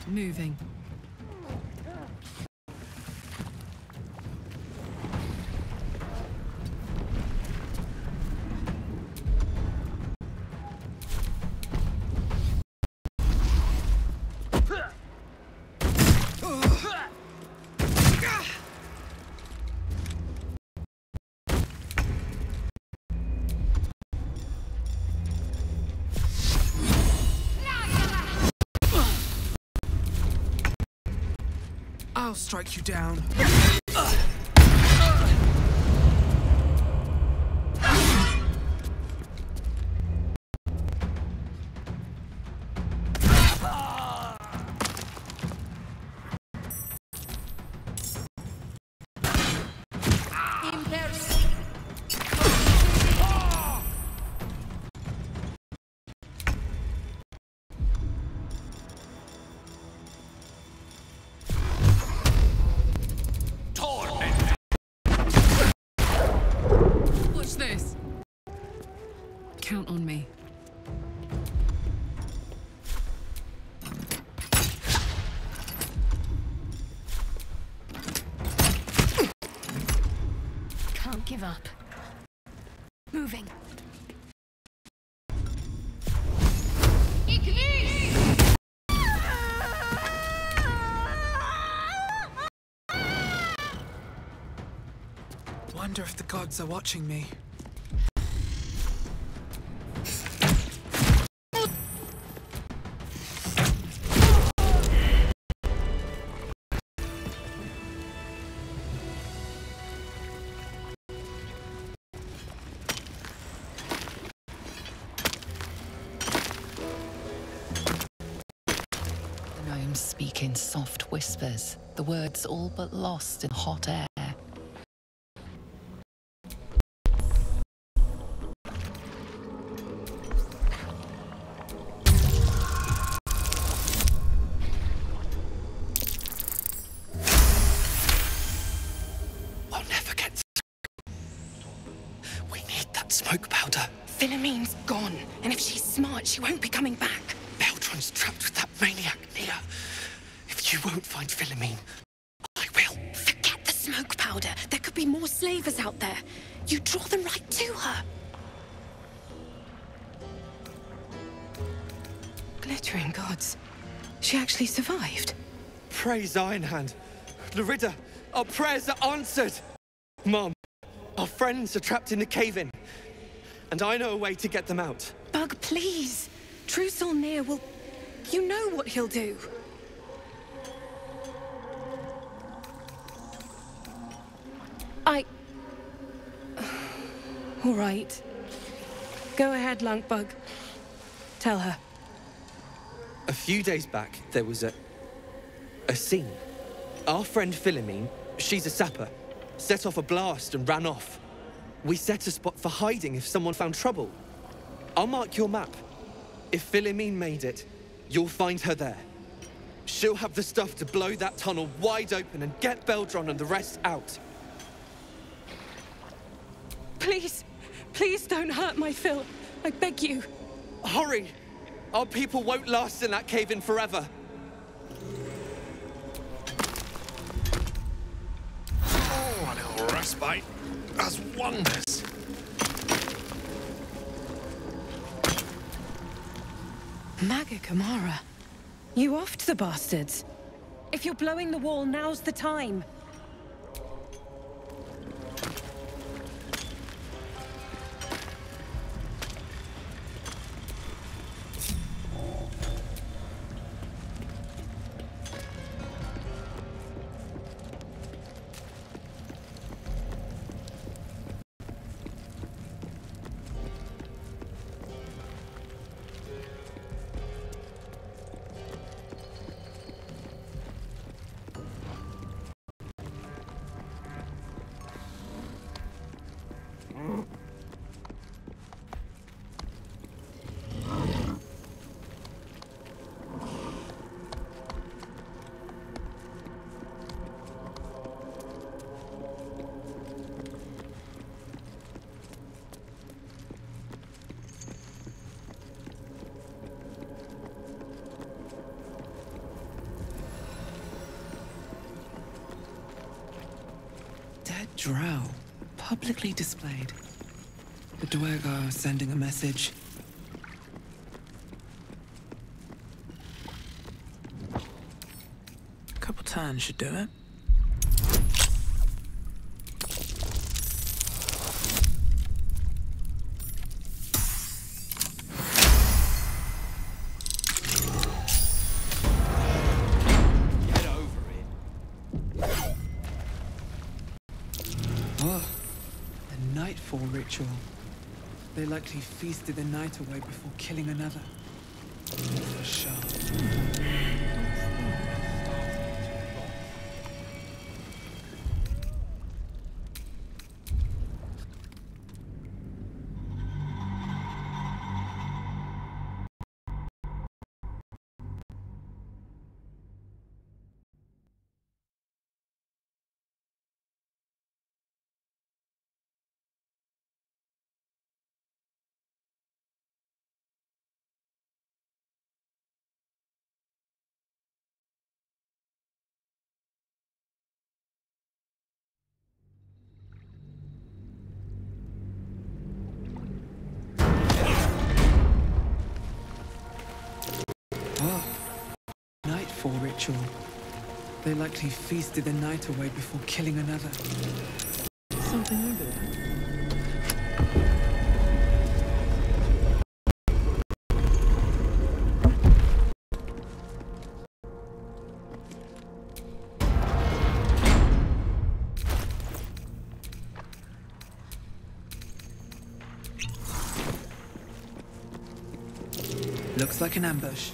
S2: Moving.
S4: I'll strike you down.
S2: Watch this. Count on me.
S12: Can't give up. Moving.
S4: Wonder if the gods are watching me.
S1: The gnomes speak in soft whispers, the words all but lost in hot air.
S16: Smoke powder.
S17: Philomene's gone, and if she's smart, she won't be coming back.
S16: Baltur's trapped with that maniac Nia. If you won't find Philomene, I will.
S17: Forget the smoke powder. There could be more slavers out there. You draw them right to her. Glittering gods. She actually survived.
S16: Praise Ironhand. Larida, our prayers are answered. Mom, our friends are trapped in the cave-in. And I know a way to get them out.
S17: Bug, please. Trusolnir will... You know what he'll do. All right. Go ahead, Lunkbug. Tell her.
S16: A few days back, there was a scene. Our friend Philomene, she's a sapper, set off a blast and ran off. We set a spot for hiding if someone found trouble. I'll mark your map. If Philomene made it, you'll find her there. She'll have the stuff to blow that tunnel wide open and get Baldur and the rest out.
S17: Please don't hurt my Phil. I beg you.
S16: Hurry! Our people won't last in that cave-in forever.
S9: Oh, a little respite does wonders.
S17: Maga Kamara. You offed the bastards.
S15: If you're blowing the wall, now's the time.
S4: Drow, publicly displayed. The Duergar sending a message. A couple turns should do it. Ritual. They likely feasted the night away before killing another. For sure. Nightfall ritual. They likely feasted the night away before killing another. Something over there. Looks like an ambush.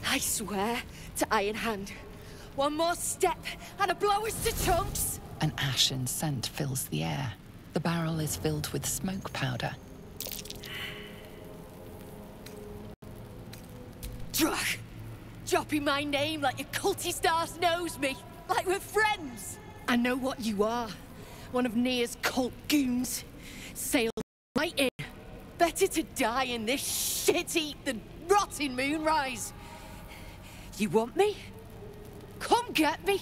S18: I swear to Iron Hand. One more step and a blow us to chunks.
S1: An ashen scent fills the air. The barrel is filled with smoke powder.
S18: Drag! Dropping my name like your cultist arse knows me. Like we're friends. I know what you are. One of Nia's cult goons. Sailed right in. Better to die in this shit heap than rot in Moonrise. You want me? Come get me.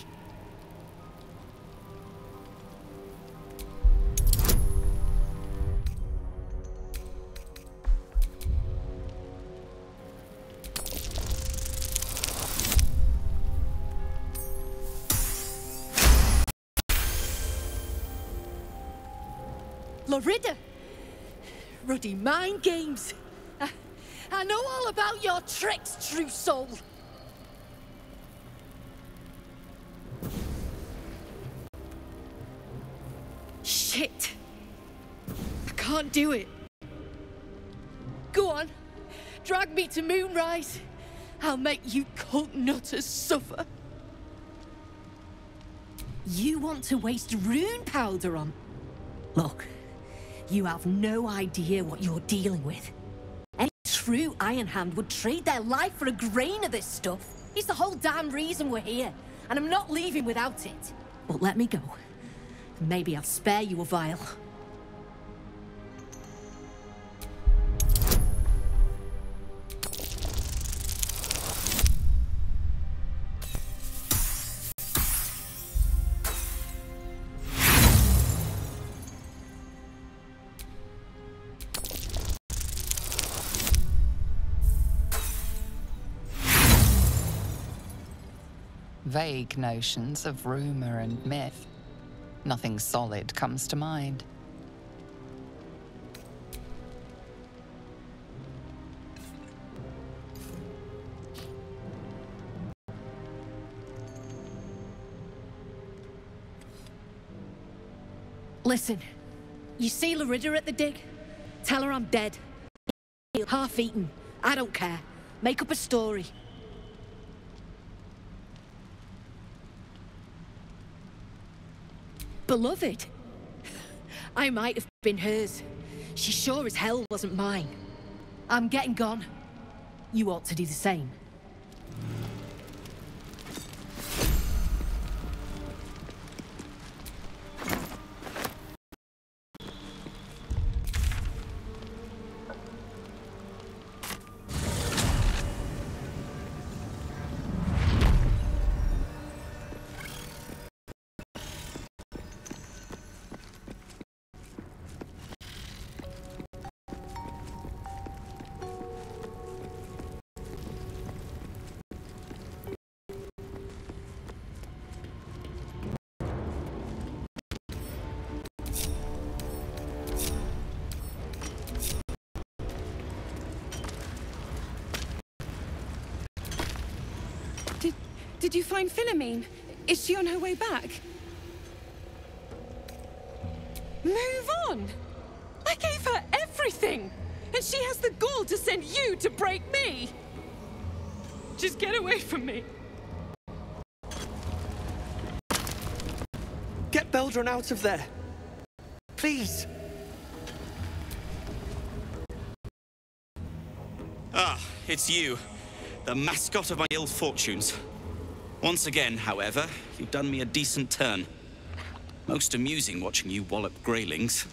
S18: Lorida! Ruddy mind games. I know all about your tricks, true soul. Shit. I can't do it. Go on. Drag me to Moonrise. I'll make you cult nutters suffer. You want to waste rune powder on? Look, you have no idea what you're dealing with. Any true Iron Hand would trade their life for a grain of this stuff. It's the whole damn reason we're here, and I'm not leaving without it. But let me go. Maybe I'll spare you a vial.
S1: Vague notions of rumor and myth. Nothing solid comes to mind.
S18: Listen, you see Lorida at the dig? Tell her I'm dead. Half-eaten. I don't care. Make up a story. Beloved? I might have been hers. She sure as hell wasn't mine. I'm getting gone. You ought to do the same.
S2: Did you find Philomene? Is she on her way back? Move on! I gave her everything! And she has the gall to send you to break me! Just get away from me.
S16: Get Baldur out of there! Please!
S19: Ah, it's you. The mascot of my ill fortunes. Once again, however, you've done me a decent turn. Most amusing watching you wallop greylings.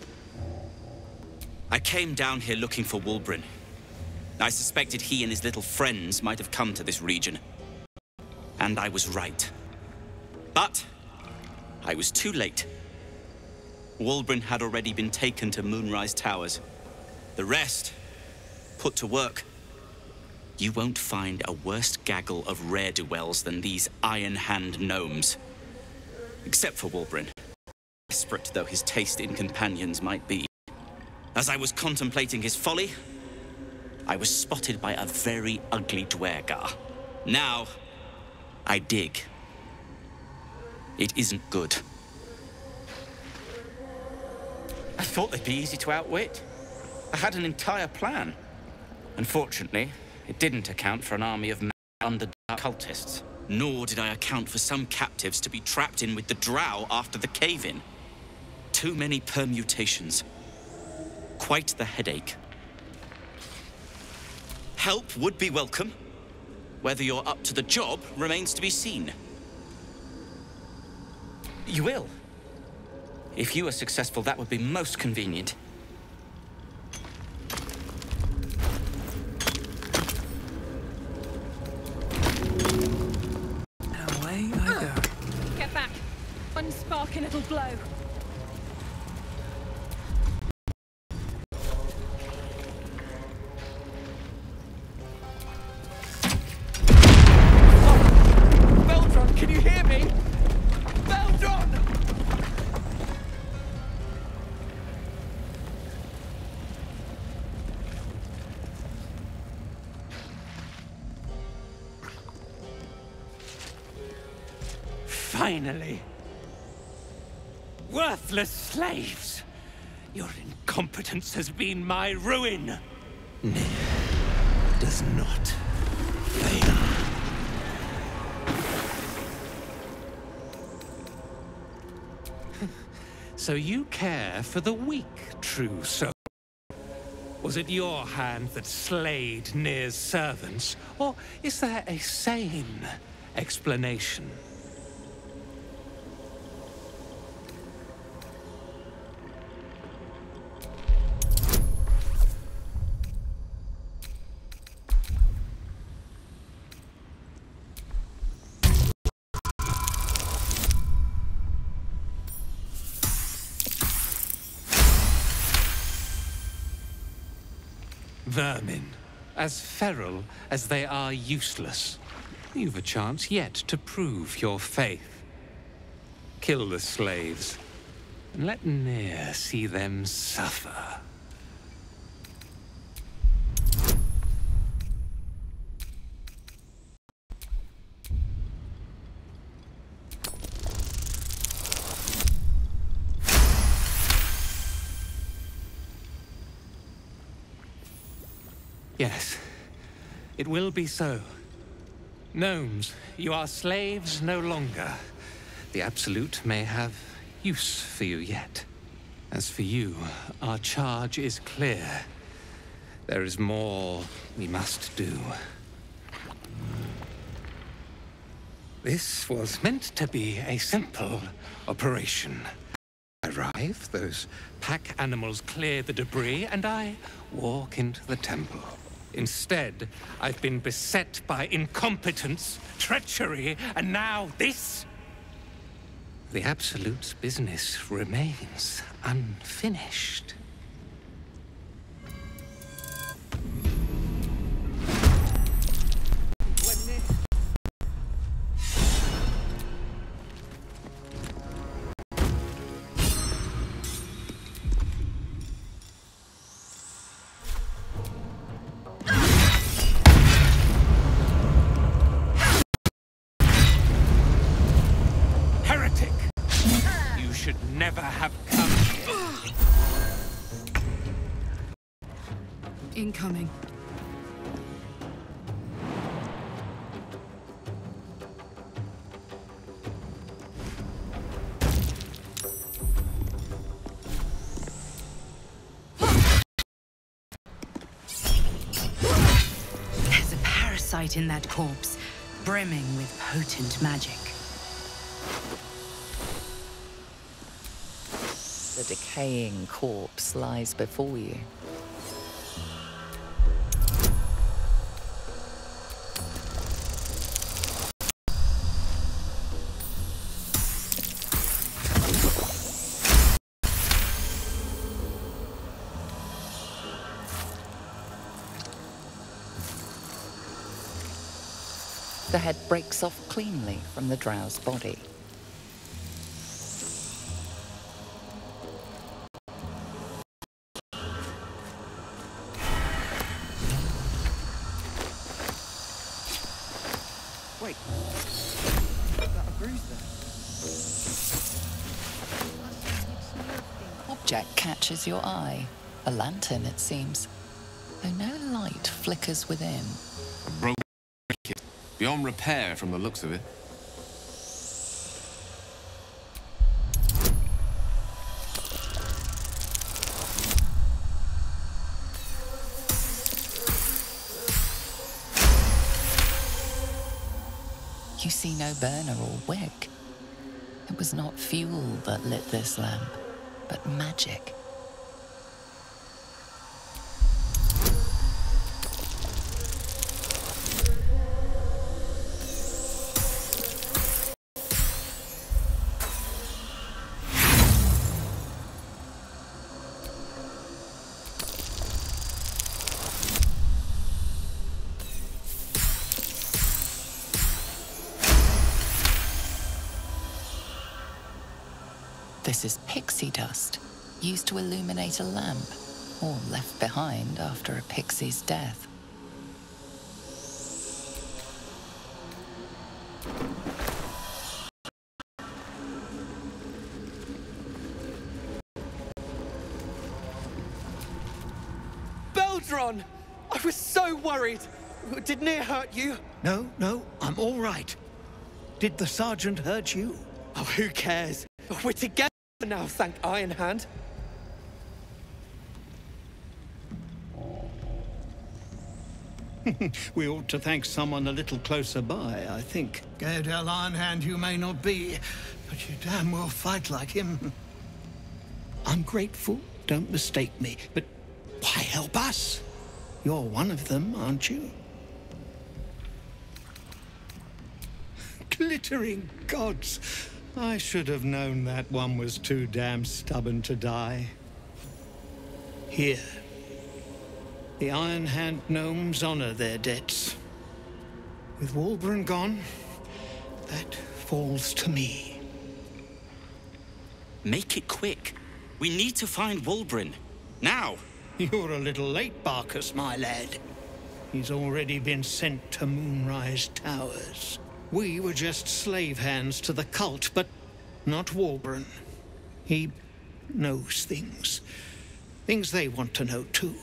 S19: I came down here looking for Wulbren. I suspected he and his little friends might have come to this region. And I was right. But I was too late. Wulbren had already been taken to Moonrise Towers. The rest, put to work. You won't find a worse gaggle of rare-dwells than these Iron Hand gnomes. Except for Wulbren, desperate though his taste in companions might be. As I was contemplating his folly, I was spotted by a very ugly Dwergar. Now, I dig. It isn't good. I thought they'd be easy to outwit. I had an entire plan. Unfortunately, it didn't account for an army of underdark cultists. Nor did I account for some captives to be trapped in with the drow after the cave-in. Too many permutations. Quite the headache. Help would be welcome, Whether you're up to the job remains to be seen. You will. If you are successful, that would be most convenient.
S4: Away I go.
S18: Get back. One spark and it'll blow.
S16: Baldur, can you hear me? Baldur!
S8: Finally. Worthless slaves! Your incompetence has been my ruin. Nier does not fail. So you care for the weak, true soul? Was it your hand that slayed Nir's servants, or is there a sane explanation? Vermin, as feral as they are useless. You've a chance yet to prove your faith. Kill the slaves, and let Nir see them suffer. Yes, it will be so. Gnomes, you are slaves no longer. The Absolute may have use for you yet. As for you, our charge is clear. There is more we must do. This was meant to be a simple operation. I arrive, those pack animals clear the debris, and I walk into the temple. Instead, I've been beset by incompetence, treachery, and now this? The Absolute's business remains unfinished. Never have come here.
S2: Incoming.
S20: There's a parasite in that corpse, brimming with potent magic.
S1: The decaying corpse lies before you. The head breaks off cleanly from the drow's body.
S16: Wait. Is that a bruise there?
S1: Object catches your eye. A lantern, it seems, though no light flickers within.
S13: A broken kit. Beyond repair from the looks of it.
S1: You see no burner or wick. It was not fuel that lit this lamp, but magic. This is pixie dust, used to illuminate a lamp, or left behind after a pixie's death.
S16: Baldur! I was so worried! Did Near hurt you?
S9: No, I'm all right. Did the sergeant hurt you?
S16: Oh, who cares? We're together now, thank Iron Hand.
S9: We ought to thank someone a little closer by, I think. Gaedel Ironhand you may not be, but you damn well fight like him. I'm grateful, don't mistake me, but why help us? You're one of them, aren't you? Glittering gods! I should have known that one was too damn stubborn to die. Here. The Iron Hand gnomes honor their debts. With Wulbren gone, that falls to me.
S19: Make it quick. We need to find Wulbren. Now!
S9: You're a little late, Barkus, my lad. He's already been sent to Moonrise Towers. We were just slave hands to the cult, but not Wulbren. He knows things. Things they want to know, too.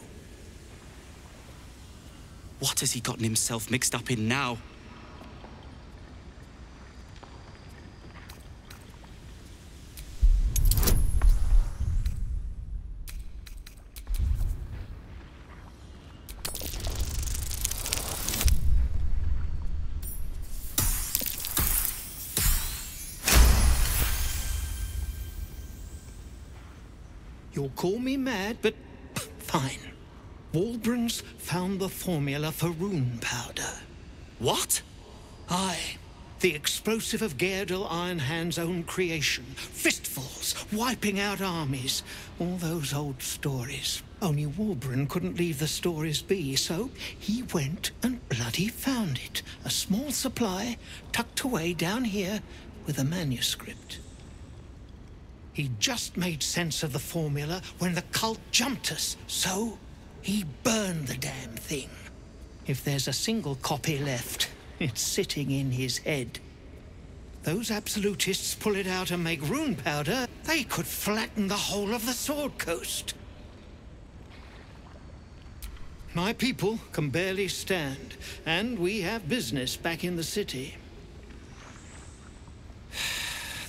S19: What has he gotten himself mixed up in now?
S9: You'll call me mad, but fine. Wulbren's found the formula for rune powder.
S19: What?
S9: Aye. The explosive of Gaedel Ironhand's own creation. Fistfuls, wiping out armies. All those old stories. Only Wulbren couldn't leave the stories be, so he went and bloody found it. A small supply, tucked away down here, with a manuscript. He just made sense of the formula when the cult jumped us, so he burned the damn thing. If there's a single copy left, it's sitting in his head. Those absolutists pull it out and make rune powder, they could flatten the whole of the Sword Coast. My people can barely stand, and we have business back in the city.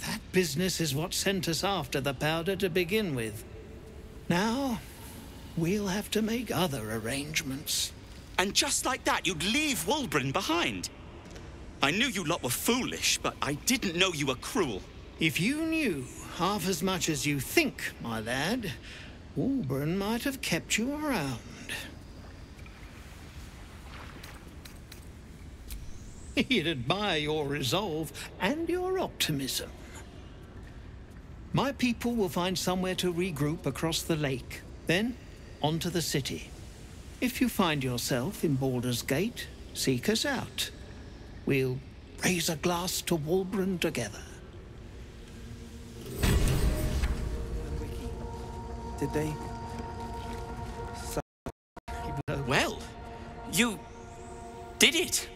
S9: That business is what sent us after the powder to begin with. Now, we'll have to make other arrangements.
S19: And just like that, you'd leave Wulbren behind? I knew you lot were foolish, but I didn't know you were cruel.
S9: If you knew half as much as you think, my lad, Wulbren might have kept you around. He'd admire your resolve and your optimism. My people will find somewhere to regroup across the lake, then on to the city. If you find yourself in Baldur's Gate, seek us out. We'll raise a glass to Wulbren together.
S16: Did they?
S19: Well, you did it.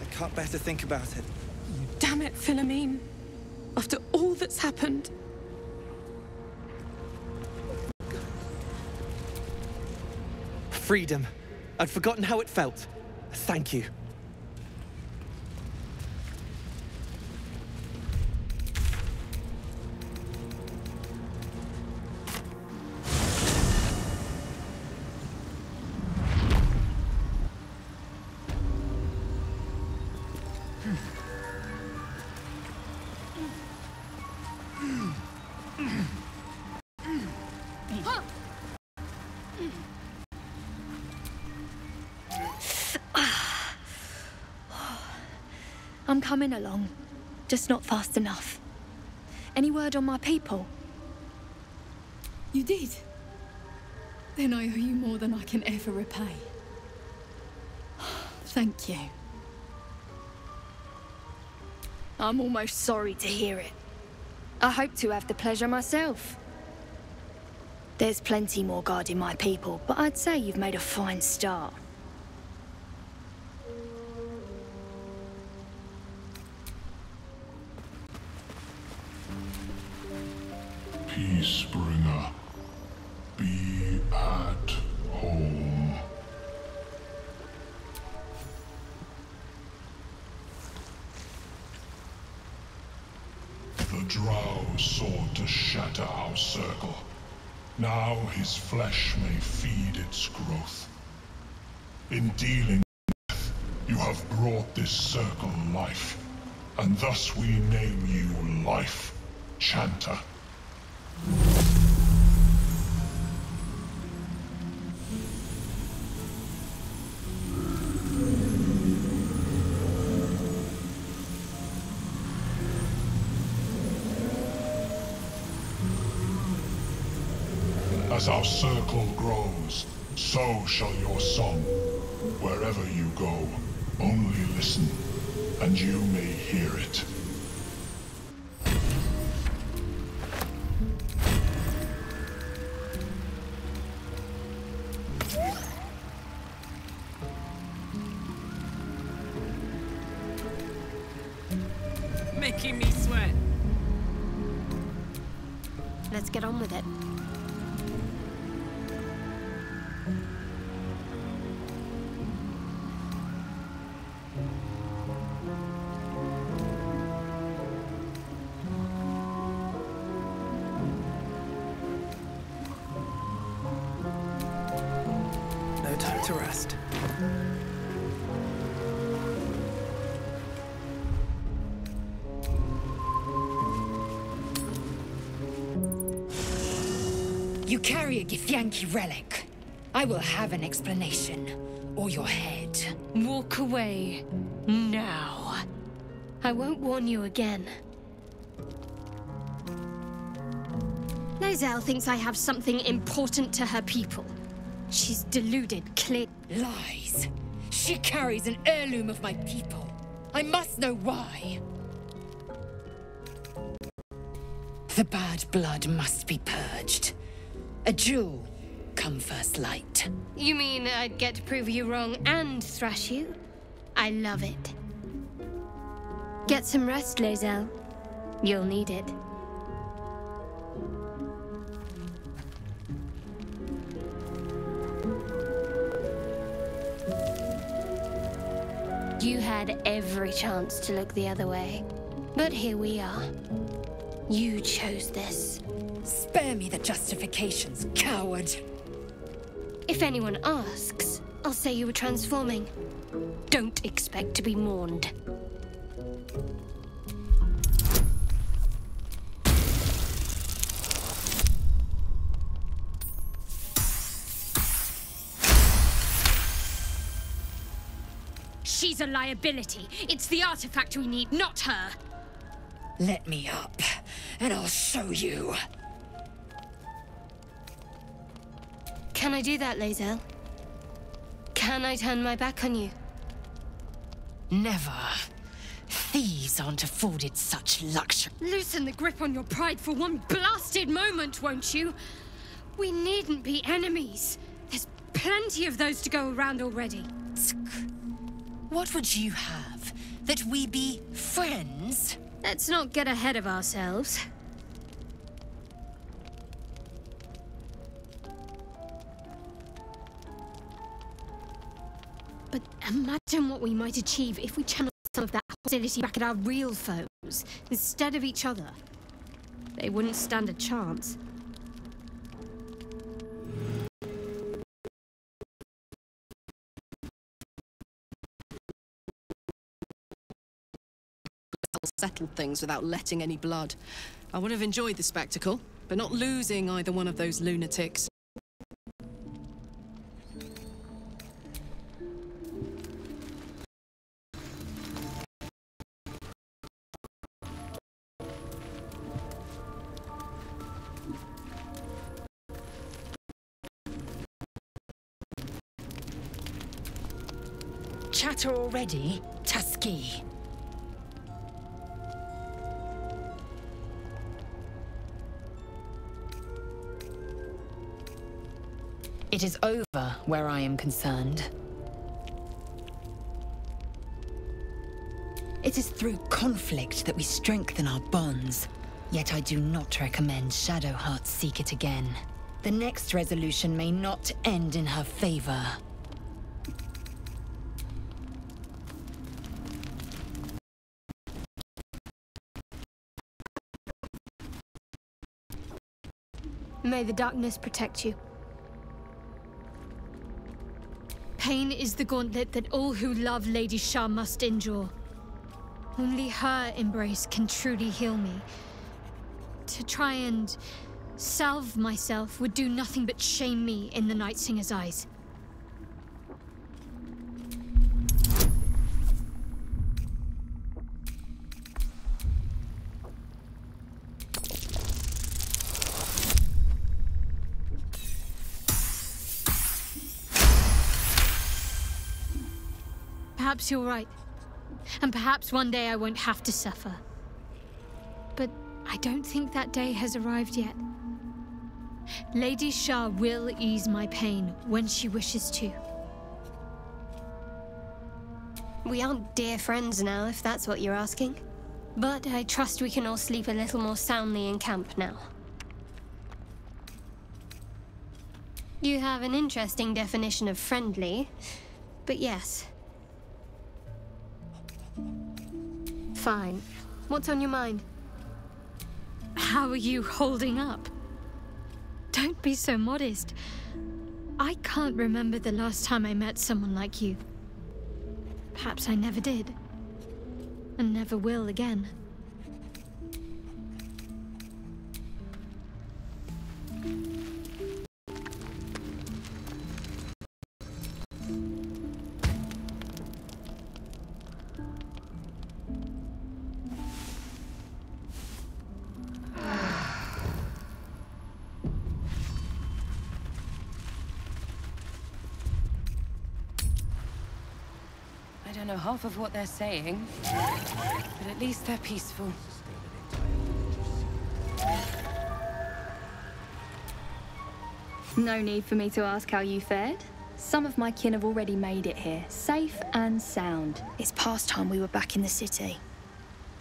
S16: I can't bear to think about it.
S17: Damn it, Philomene. After all that's happened.
S16: Freedom. I'd forgotten how it felt. Thank you.
S7: I'm coming along, just not fast enough. Any word on my people?
S18: You did? Then I owe you more than I can ever repay. Thank you.
S7: I'm almost sorry to hear it. I hope to have the pleasure myself. There's plenty more guarding my people, but I'd say you've made a fine start.
S6: Peacebringer, be at home. The Drow sought to shatter our circle. Now his flesh may feed its growth. In dealing with death, you have brought this circle life, and thus we name you Life Chanter. As our circle grows, so shall your song. Wherever you go, only listen, and you may hear it.
S2: Making me sweat.
S17: Let's get on with it.
S4: No time to rest.
S21: You carry a Githyanki relic. I will have an explanation, or your head.
S12: Walk away. Now. I won't warn you again.
S17: Lae'zel thinks I have something important to her people. She's deluded, clear.
S21: Lies. She carries an heirloom of my people. I must know why. The bad blood must be purged. A jewel, come first light.
S12: You mean I'd get to prove you wrong and thrash you? I love it.
S17: Get some rest, Lae'zel.
S12: You'll need it. You had every chance to look the other way. But here we are. You chose this.
S21: Spare me the justifications, coward.
S12: If anyone asks, I'll say you were transforming. Don't expect to be mourned.
S17: She's a liability. It's the artifact we need, not her.
S21: Let me up, and I'll show you.
S12: Can I do that, Lae'zel? Can I turn my back on you?
S21: Never. Thieves aren't afforded such luxury.
S17: Loosen the grip on your pride for one blasted moment, won't you? We needn't be enemies. There's plenty of those to go around already.
S21: What would you have? That we be friends?
S17: Let's not get ahead of ourselves. But imagine what we might achieve if we channel some of that hostility back at our real foes, instead of each other. They wouldn't stand a chance.
S2: Settled things without letting any blood. I would have enjoyed the spectacle, but not losing either one of those lunatics.
S21: chatter already, Tusky? It is over where I am concerned. It is through conflict that we strengthen our bonds. Yet I do not recommend Shadowheart seek it again. The next resolution may not end in her favor.
S17: May the darkness protect you. Pain is the gauntlet that all who love Lady Shah must endure. Only her embrace can truly heal me. To try and salve myself would do nothing but shame me in the Night Singer's eyes. Perhaps you're right. And perhaps one day I won't have to suffer. But I don't think that day has arrived yet. Lady Shah will ease my pain when she wishes to.
S3: We aren't dear friends now, if that's what you're asking. But I trust we can all sleep a little more soundly in camp now. You have an interesting definition of friendly, but yes. Fine. What's on your mind?
S17: How are you holding up? Don't be so modest. I can't remember the last time I met someone like you. Perhaps I never did. And never will again.
S5: I don't know half of what they're saying, but at least they're peaceful.
S7: No need for me to ask how you fared. Some of my kin have already made it here, safe and sound. It's past time we were back in the city.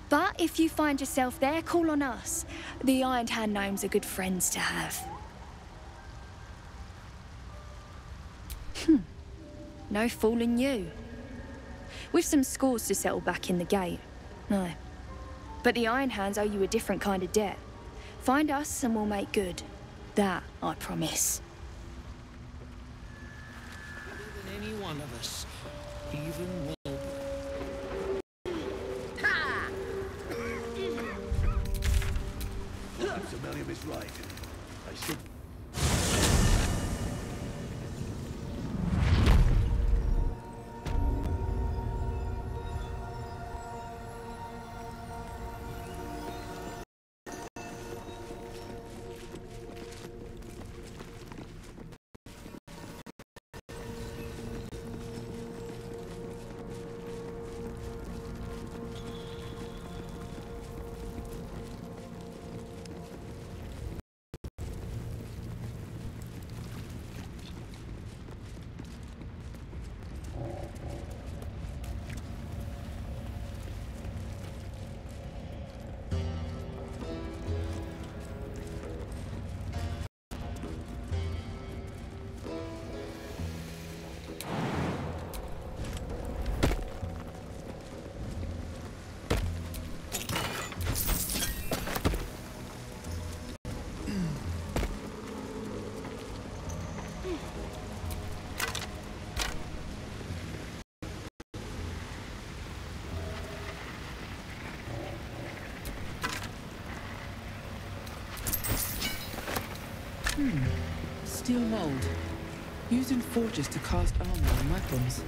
S7: But if you find yourself there, call on us. The Iron Hand gnomes are good friends to have. No fooling you. We've some scores to settle back in the gate. No. But the Iron Hands owe you a different kind of debt. Find us and we'll make good. That, I promise.
S9: Than any one of us, even Baldur.
S22: Perhaps Amelia is right. I should...
S4: Steel mold. Used in forges to cast armor and weapons.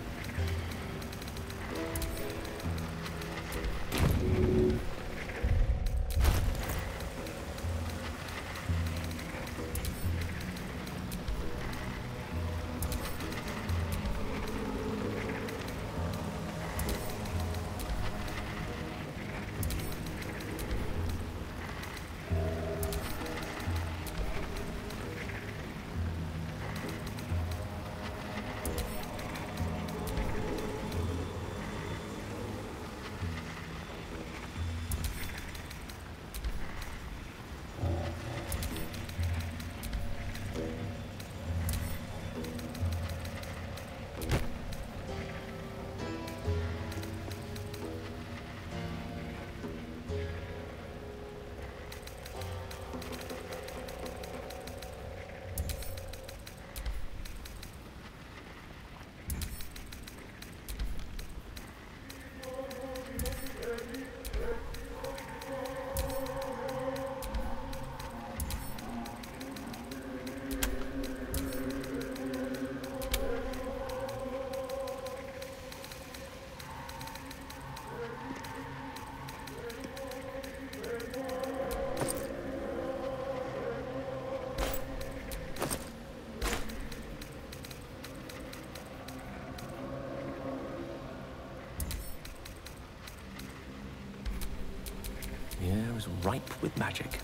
S11: ripe with magic.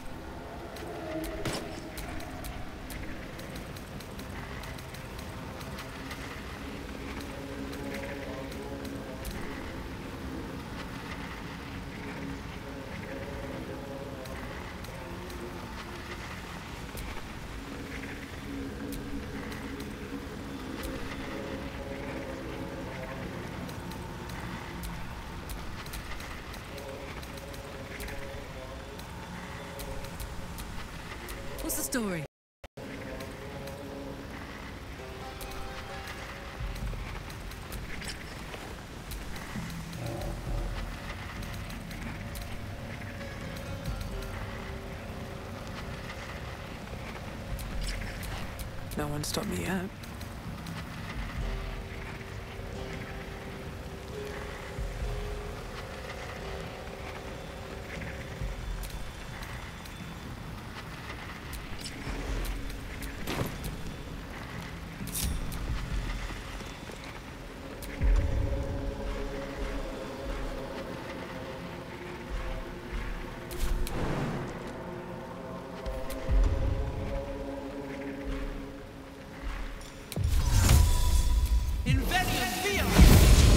S2: What's the story?
S4: No one stopped me yet.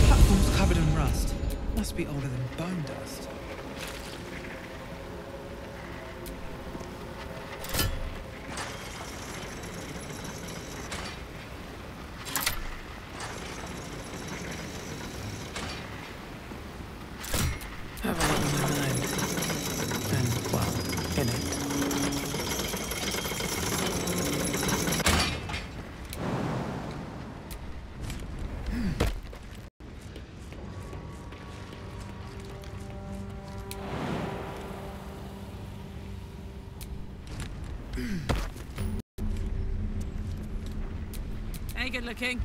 S4: Platform's covered in rust. Must be older than bone dust. Have a lot on my mind. And, well, in it.
S2: Hey, good looking.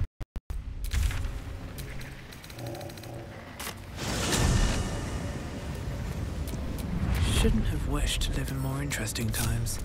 S4: Shouldn't have wished to live in more interesting times.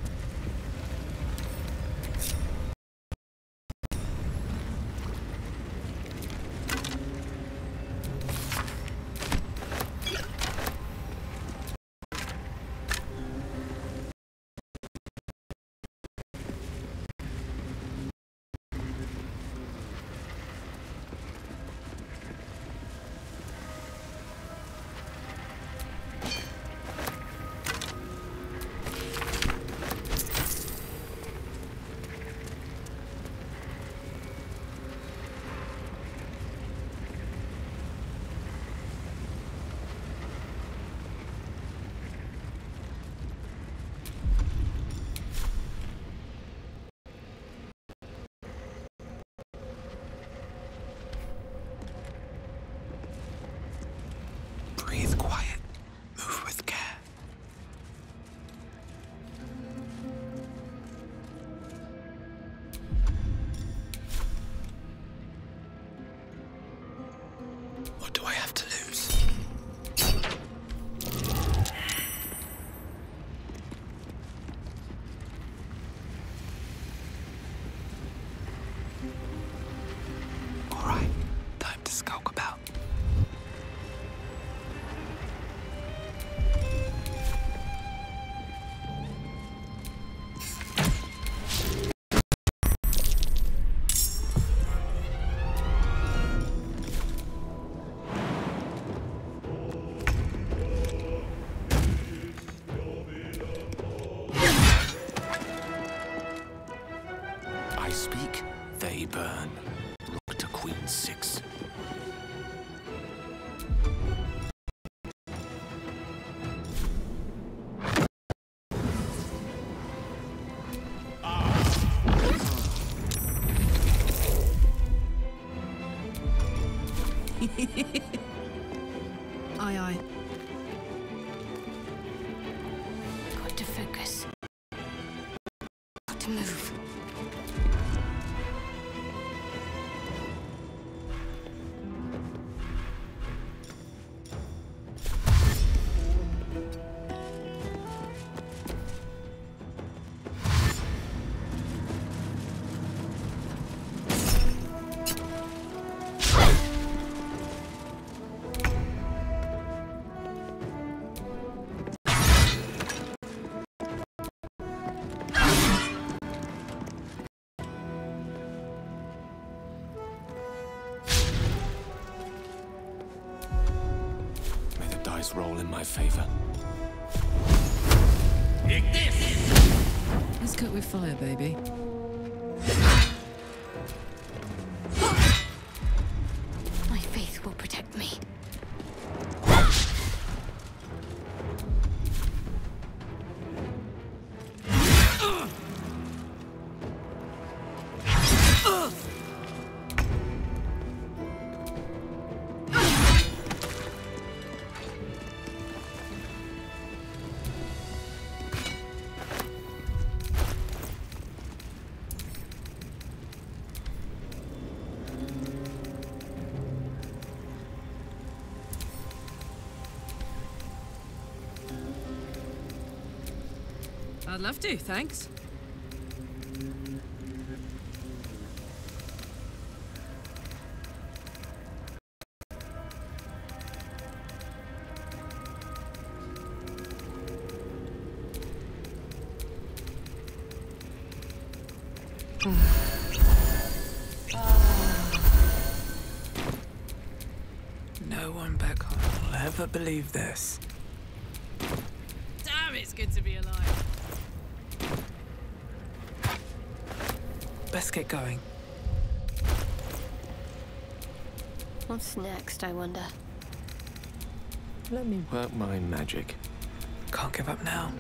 S11: Breathe quiet. Move with care. What do I have to lose? All right, time to skulk about. I speak, they burn. Look to Queen 6.
S2: Aye, aye.
S12: Got to focus. Got to move.
S11: dice roll in my favor.
S19: Take this!
S2: Let's cook with fire, baby.
S12: My faith will protect me.
S2: I'd love to, thanks.
S4: No one back home will ever believe this.
S2: Damn, it's good to be alive.
S4: Let's get going.
S12: What's next, I wonder?
S11: Let me work my magic.
S4: Can't give up now.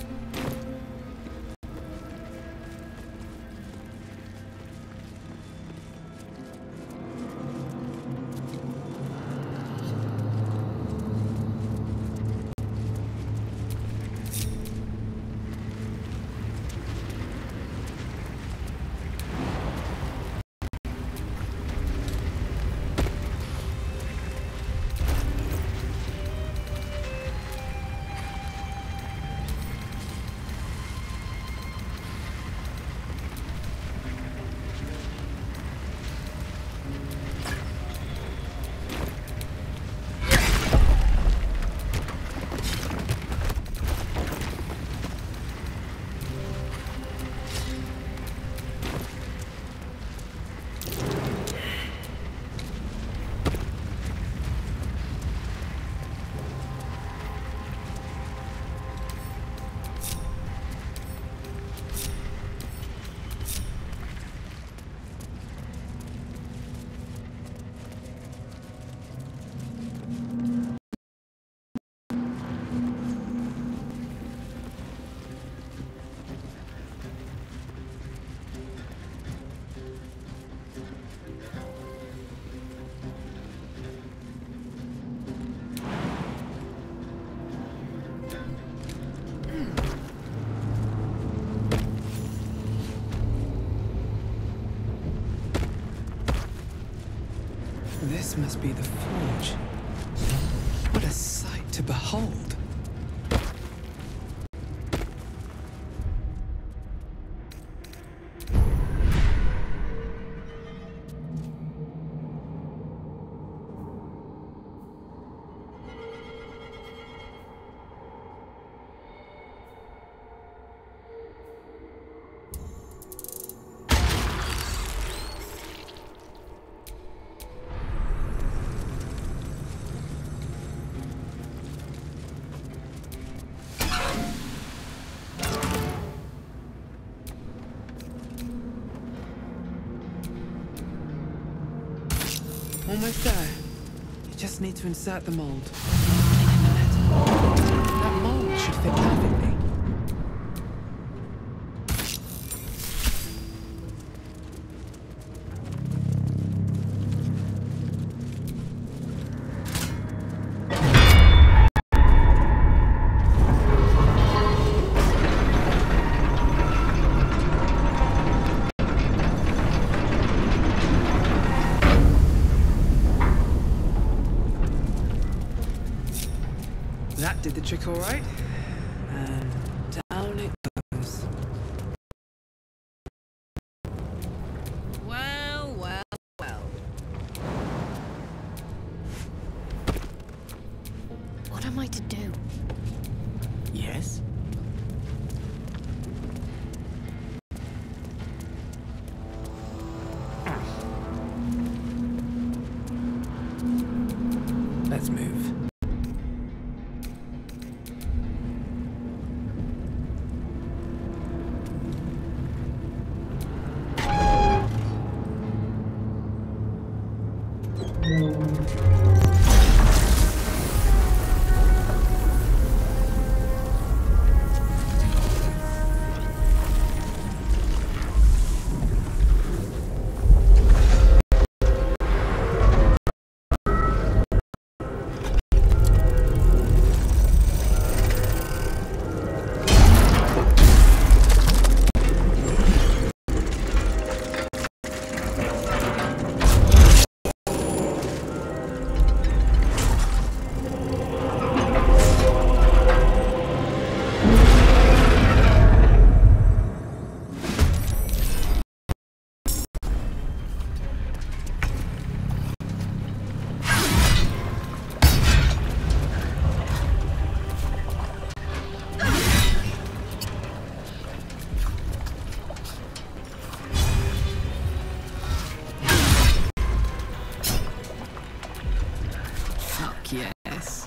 S4: This must be the forge. What a sight to behold. Almost there. You just need to insert the mold. That mold should fit perfectly. That did the trick all right. And down it goes.
S2: Well, well, well.
S12: What am I to do?
S11: Yes?
S4: Let's move.
S2: Yes.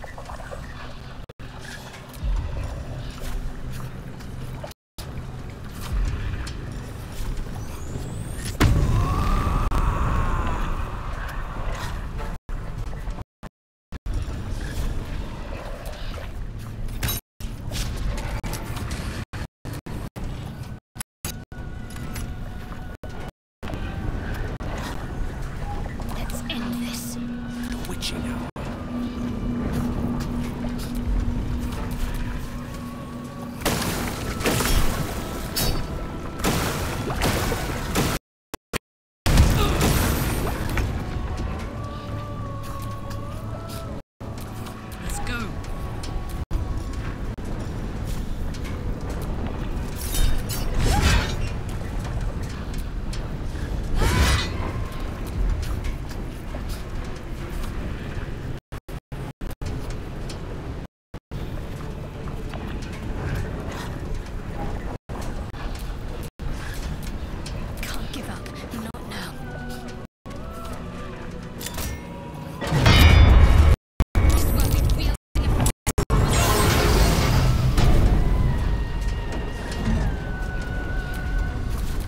S12: Let's end this.
S11: The witching hour.
S2: Let's go.
S12: Can't give up. Not now.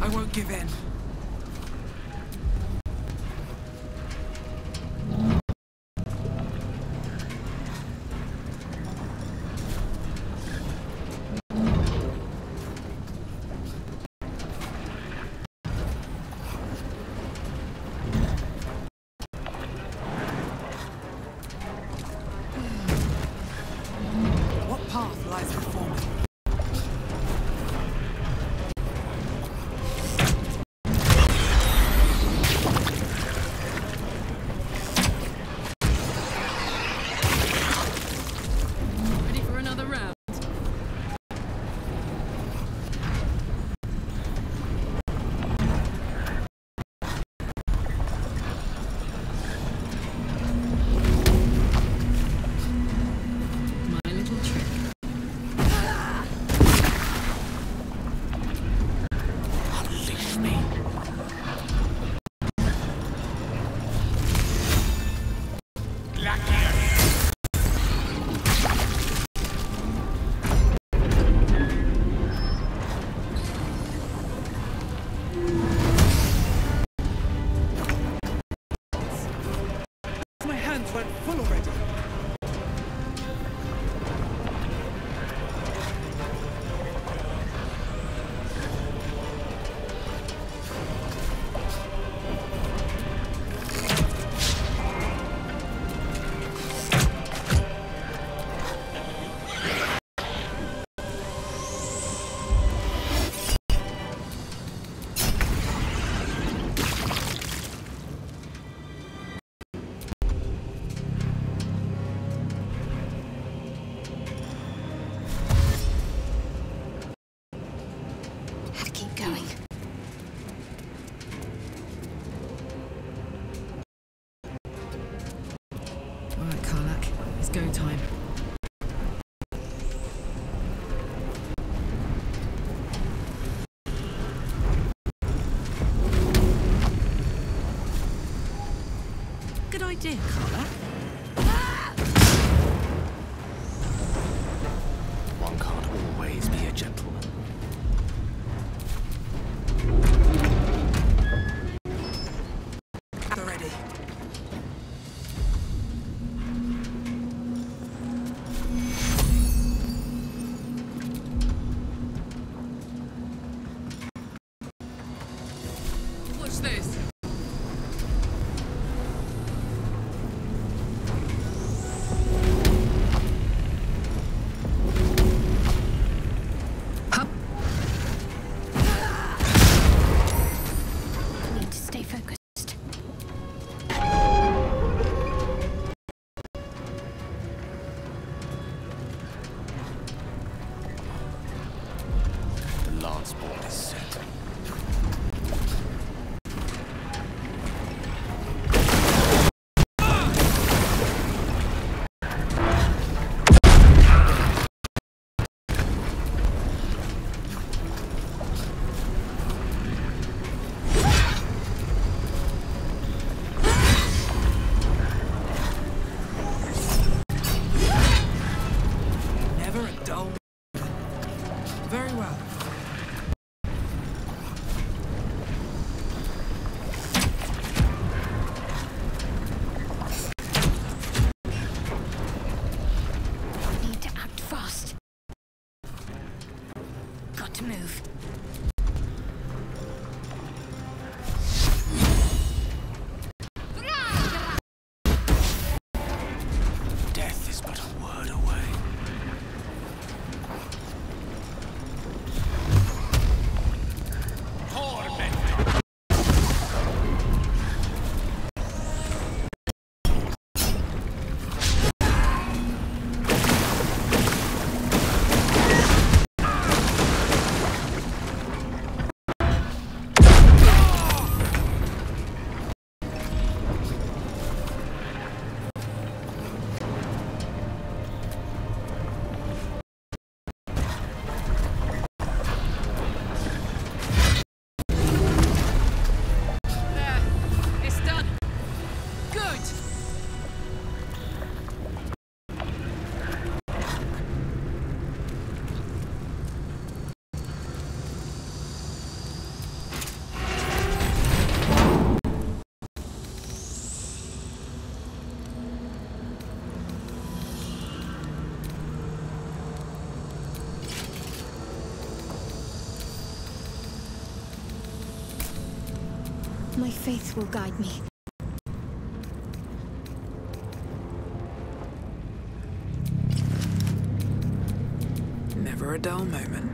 S4: I won't give in. What path lies before me?
S2: Ready for another round? My little trick.
S11: Unleash me.
S4: My hands went full already.
S12: Have to keep going.
S2: All right, Karlak. It's go time. Good idea, Karlak.
S11: One can't always be a gentleman.
S4: Already.
S17: My faith will guide me.
S10: Never a dull moment.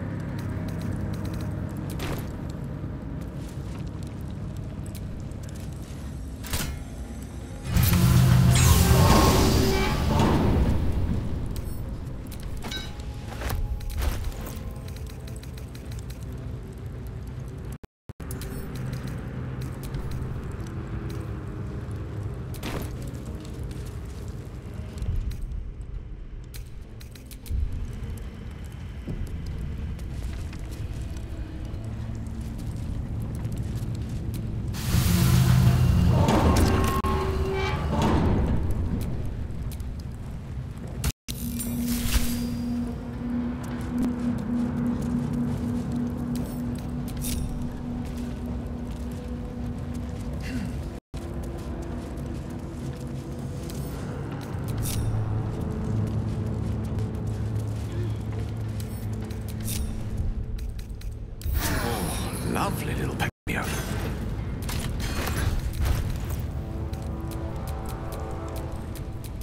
S11: Lovely little peckio.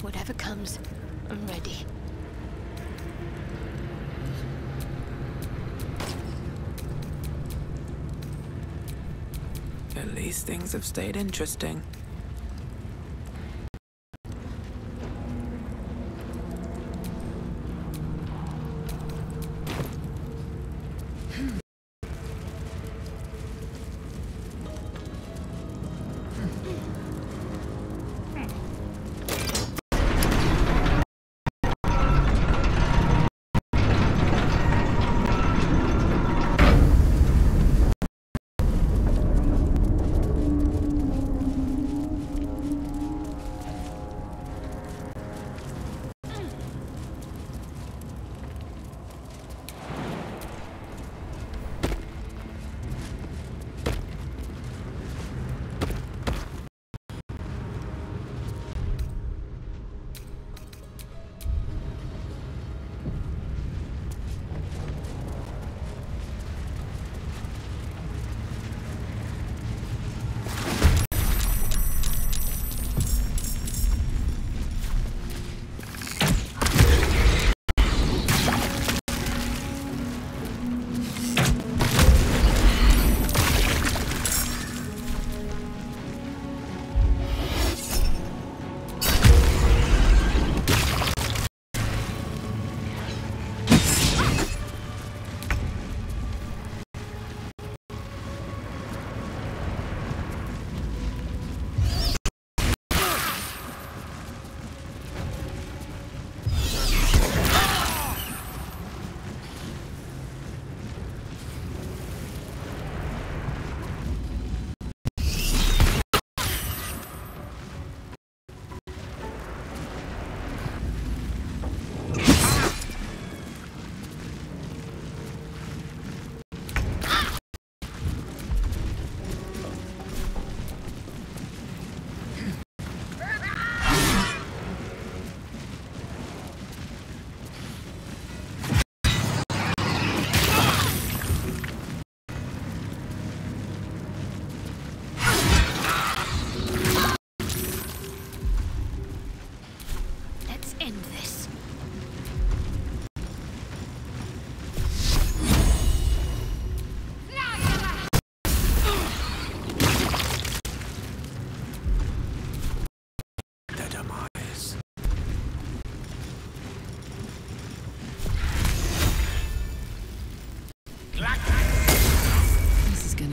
S12: Whatever comes, I'm ready.
S10: At least things have stayed interesting.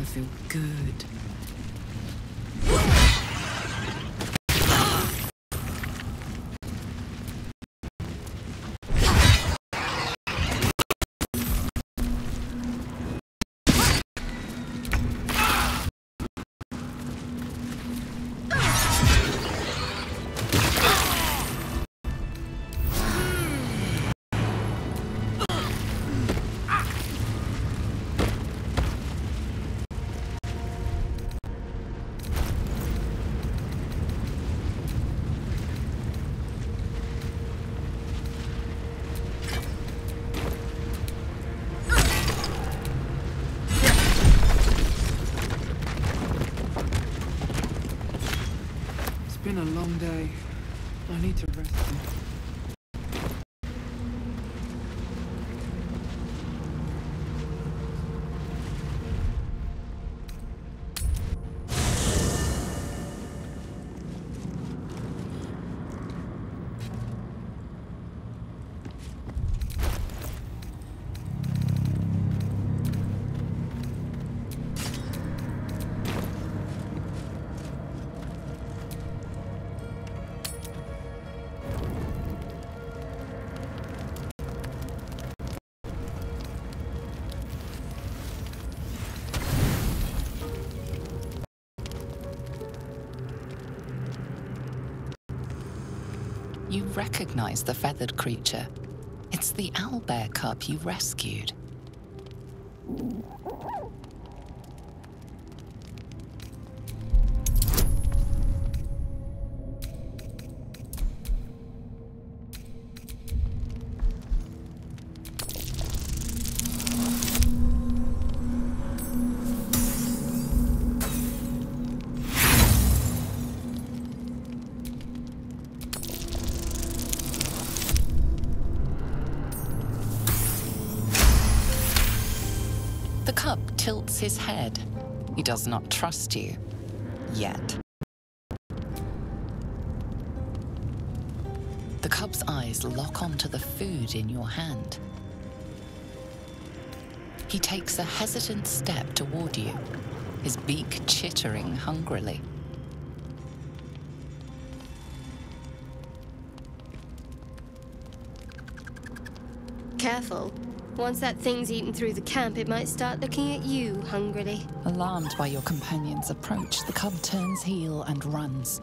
S2: Feel good.
S4: been a long day. I need to rest now.
S1: You recognize the feathered creature. It's the owlbear cub you rescued. The cub tilts his head. He does not trust you. Yet. The cub's eyes lock onto the food in your hand. He takes a hesitant step toward you, his beak chittering hungrily.
S12: Careful. Once that thing's eaten through the camp, it might start looking at you hungrily.
S1: Alarmed by your companion's approach, the cub turns heel and runs.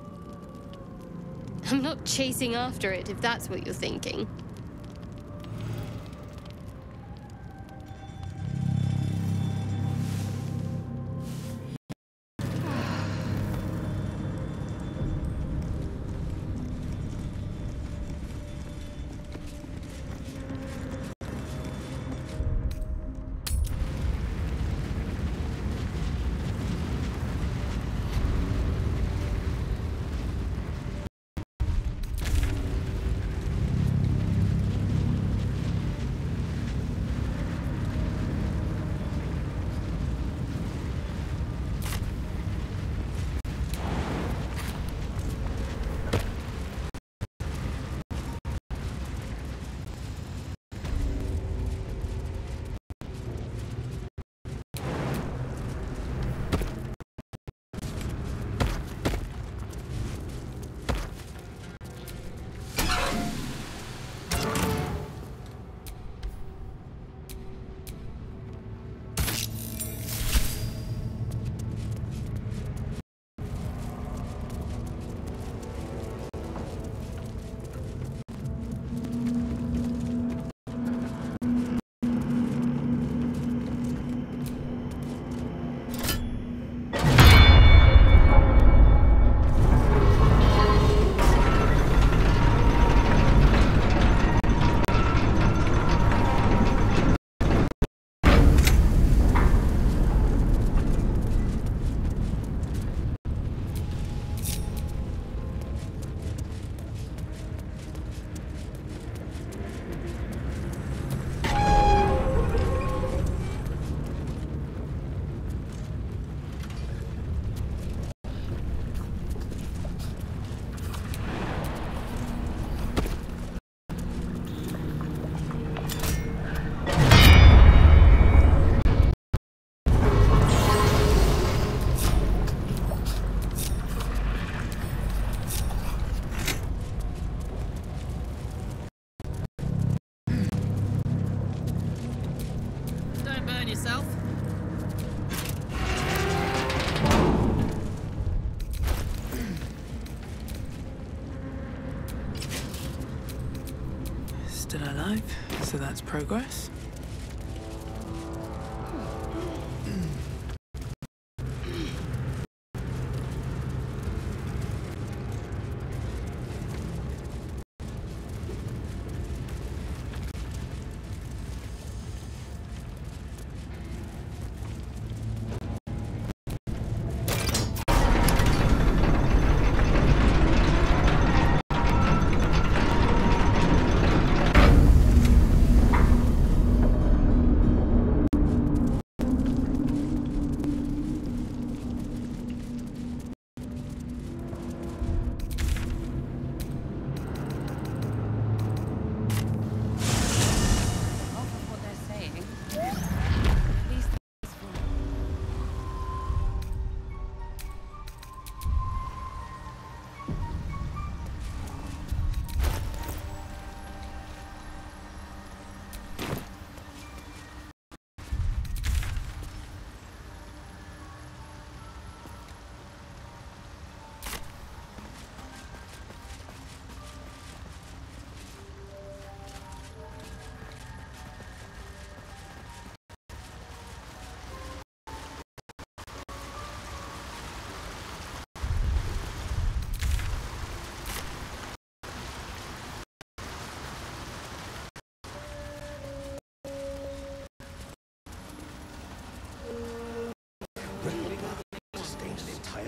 S12: I'm not chasing after it, if that's what you're thinking.
S10: Still alive, so that's progress.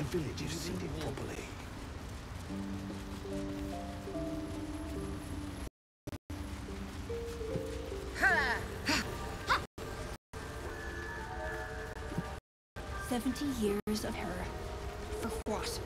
S22: village is seeded properly.
S3: 70 years of terror. For what?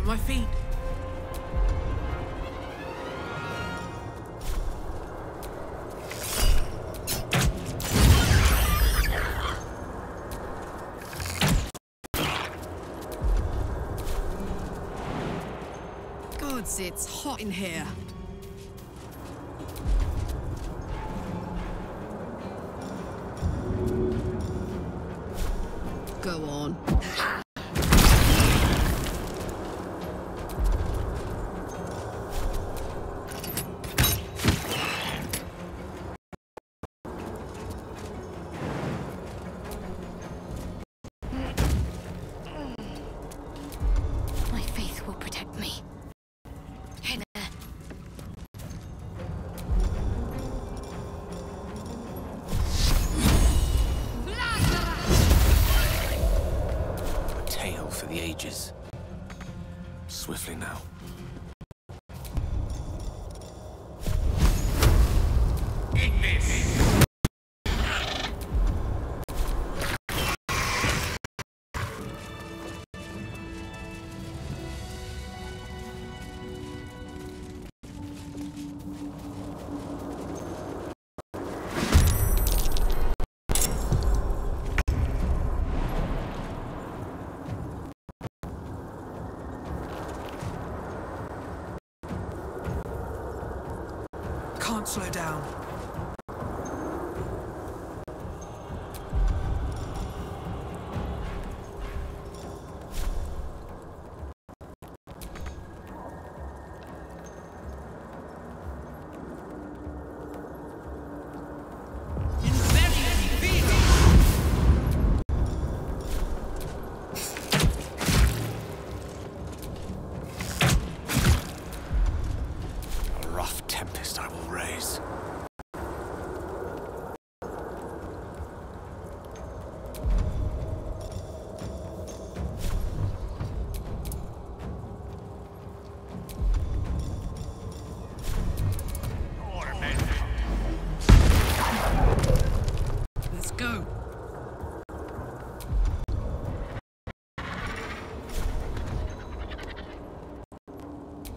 S10: My feet.
S2: Gods, it's hot in here. Go on.
S11: Swiftly now.
S10: Can't slow down.
S11: A rough tempest I will raise.
S2: Let's go.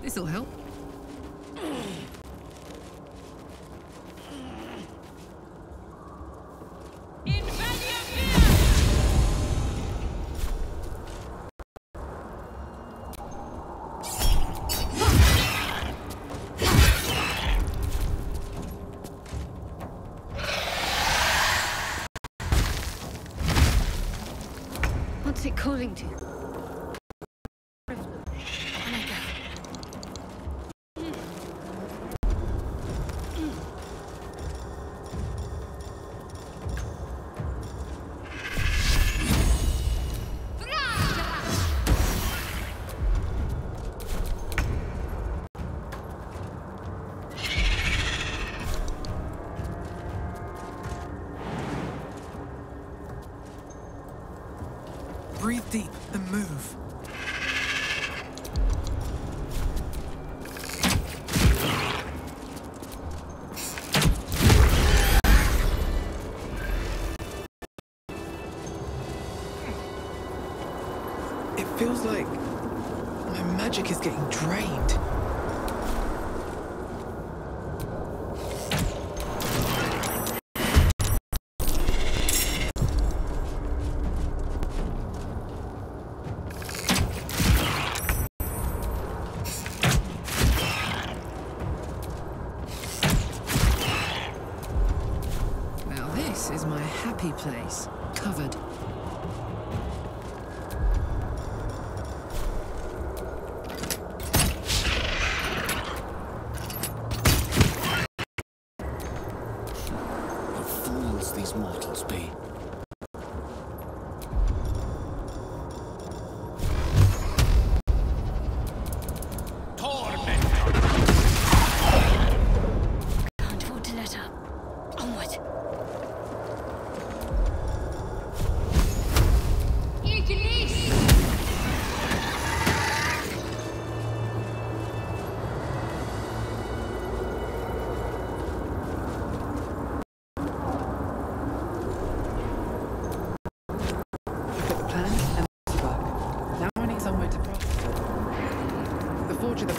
S2: This'll help.
S12: What's it calling to?
S10: Breathe deep and move. It feels like my magic is getting drained.
S2: This is my happy place, covered.
S11: What fools these mortals be.
S12: Can't afford to let up. Onward.
S4: Look at the plan and the work. Now I need somewhere to cross. The forge of the...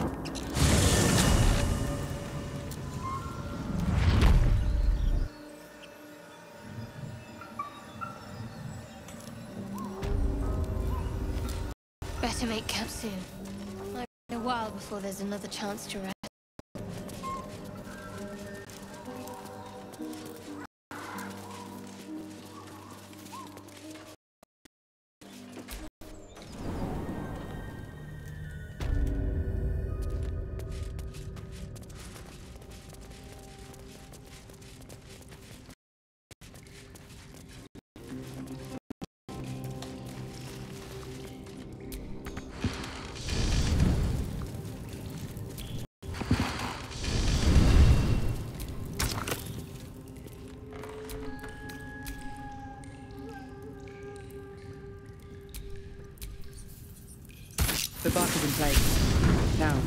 S12: Better make camp soon. Might be a while before there's another chance to rest.
S4: The bark is in place. Now,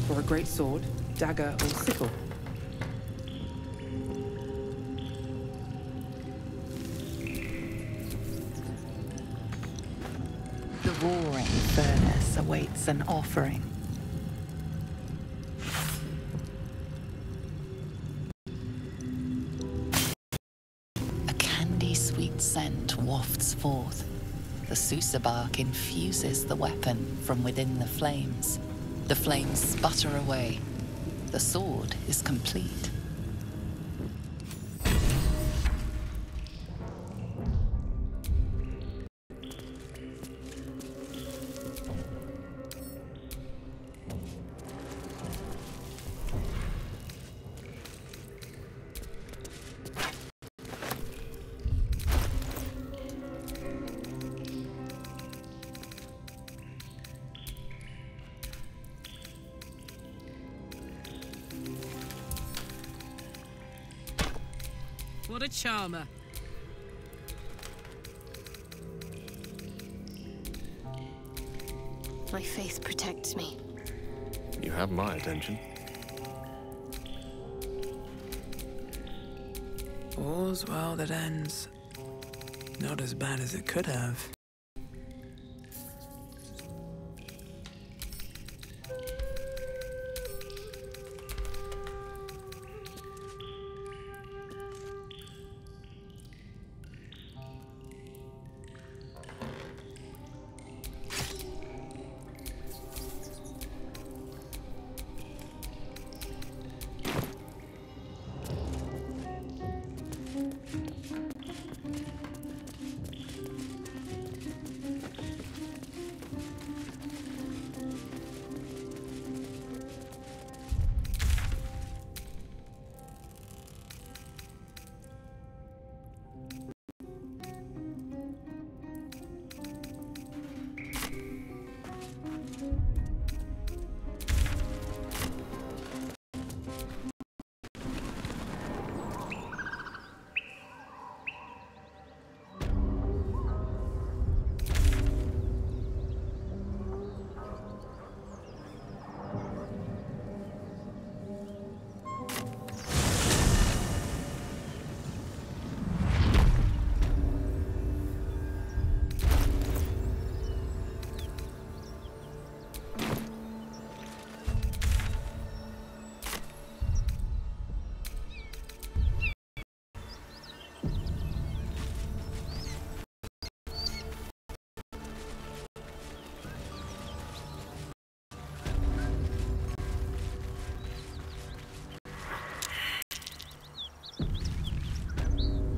S4: for a great sword, dagger, or sickle.
S1: The roaring furnace awaits an offering. A candy-sweet scent wafts forth. The Susa bark infuses the weapon from within the flames. The flames sputter away. The sword is complete.
S2: What a charmer.
S12: My faith protects me.
S11: You have my attention.
S10: All's well that ends. Not as bad as it could have.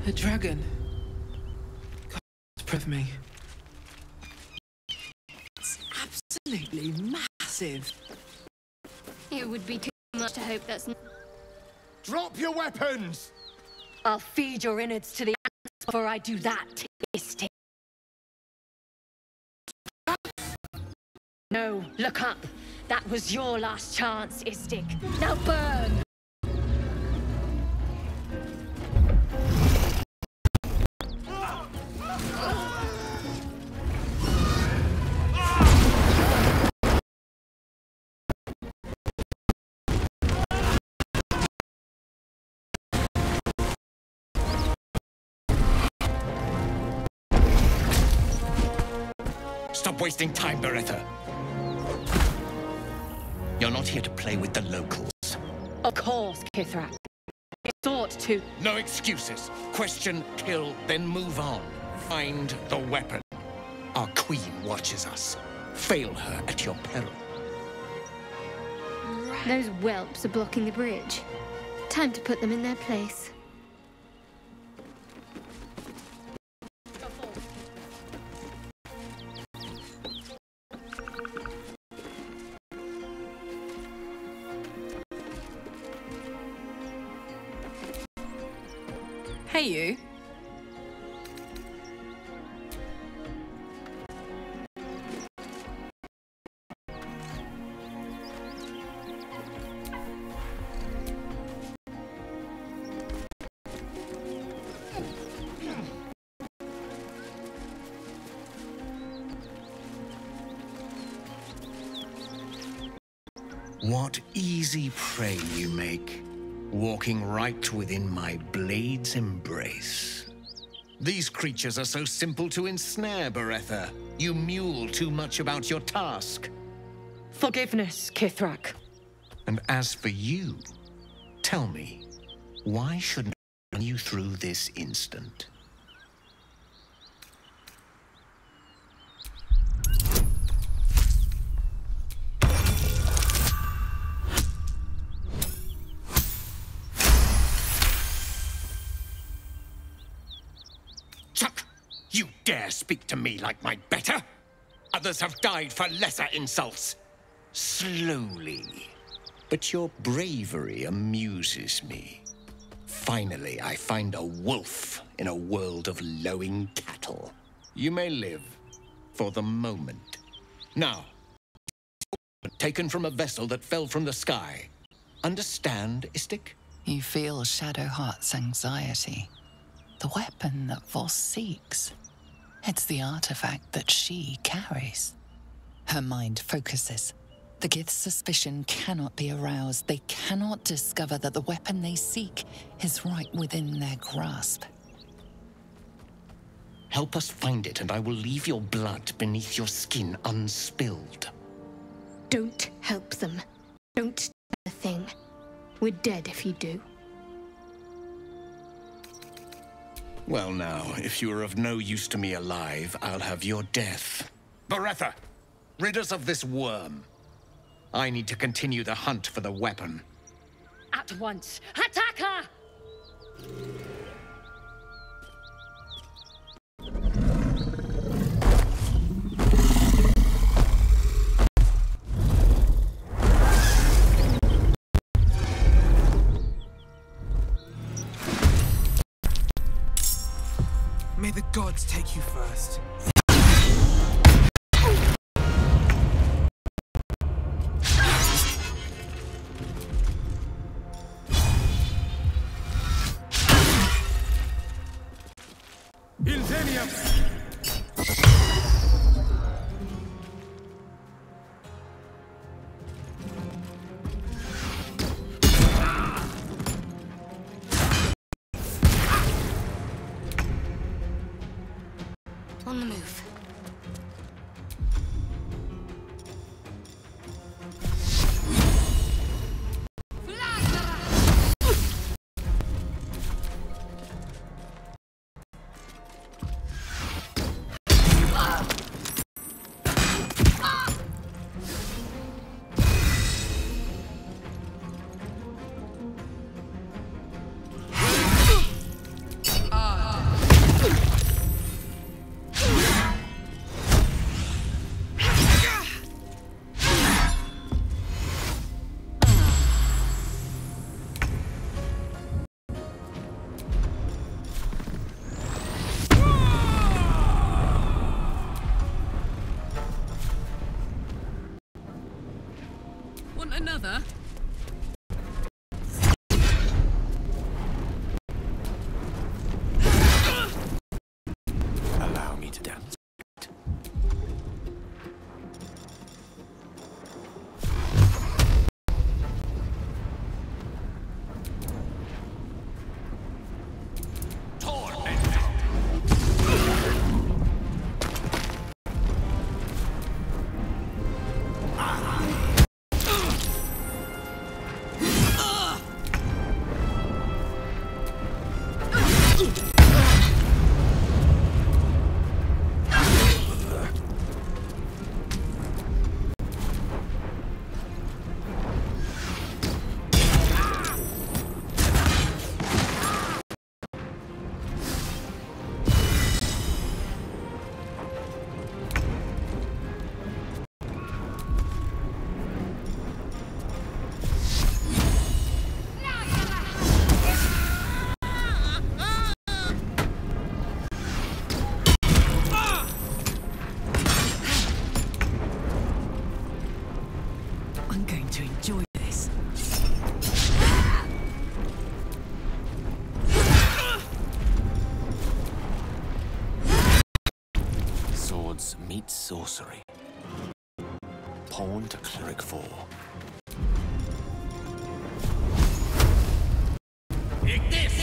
S4: A dragon. God, pray for me. It's absolutely massive.
S17: It would be too much to hope that's not.
S14: Drop your weapons!
S18: I'll feed your innards to the ants before I do that, Istik. No, look up. That was your last chance, Istik. Now burn!
S14: Stop wasting time, Beretta. You're not here to play with the locals.
S18: Of course, Kithrak. I thought to...
S14: No excuses. Question, kill, then move on. Find the weapon. Our queen watches us. Fail her at your peril.
S17: Those whelps are blocking the bridge. Time to put them in their place.
S2: Hey, you.
S9: What easy prey you make, walking right within my blade's embrace. These creatures are so simple to ensnare, Beretta. You mule too much about your task.
S18: Forgiveness, Kithrak.
S9: And as for you, tell me, why shouldn't I run you through this instant? You dare speak to me like my better? Others have died for lesser insults. Slowly. But your bravery amuses me. Finally, I find a wolf in a world of lowing cattle. You may live for the moment. Now, taken from a vessel that fell from the sky. Understand, Istik?
S1: You feel Shadowheart's anxiety. The weapon that Voss seeks. It's the artifact that she carries. Her mind focuses. The Gith's suspicion cannot be aroused. They cannot discover that the weapon they seek is right within their grasp.
S9: Help us find it, and I will leave your blood beneath your skin unspilled.
S17: Don't help them. Don't do a thing. We're dead if you do.
S9: Well now, if you are of no use to me alive, I'll have your death. Beretta, rid us of this worm. I need to continue the hunt for the weapon.
S18: At once. Attack her!
S4: May the gods take you first.
S14: Incendium!
S12: On the move.
S2: Ah, Mother?
S11: Allow me to dance.
S2: I'm going to enjoy this.
S11: Swords meet sorcery. Pawn to cleric 4.
S14: Take this!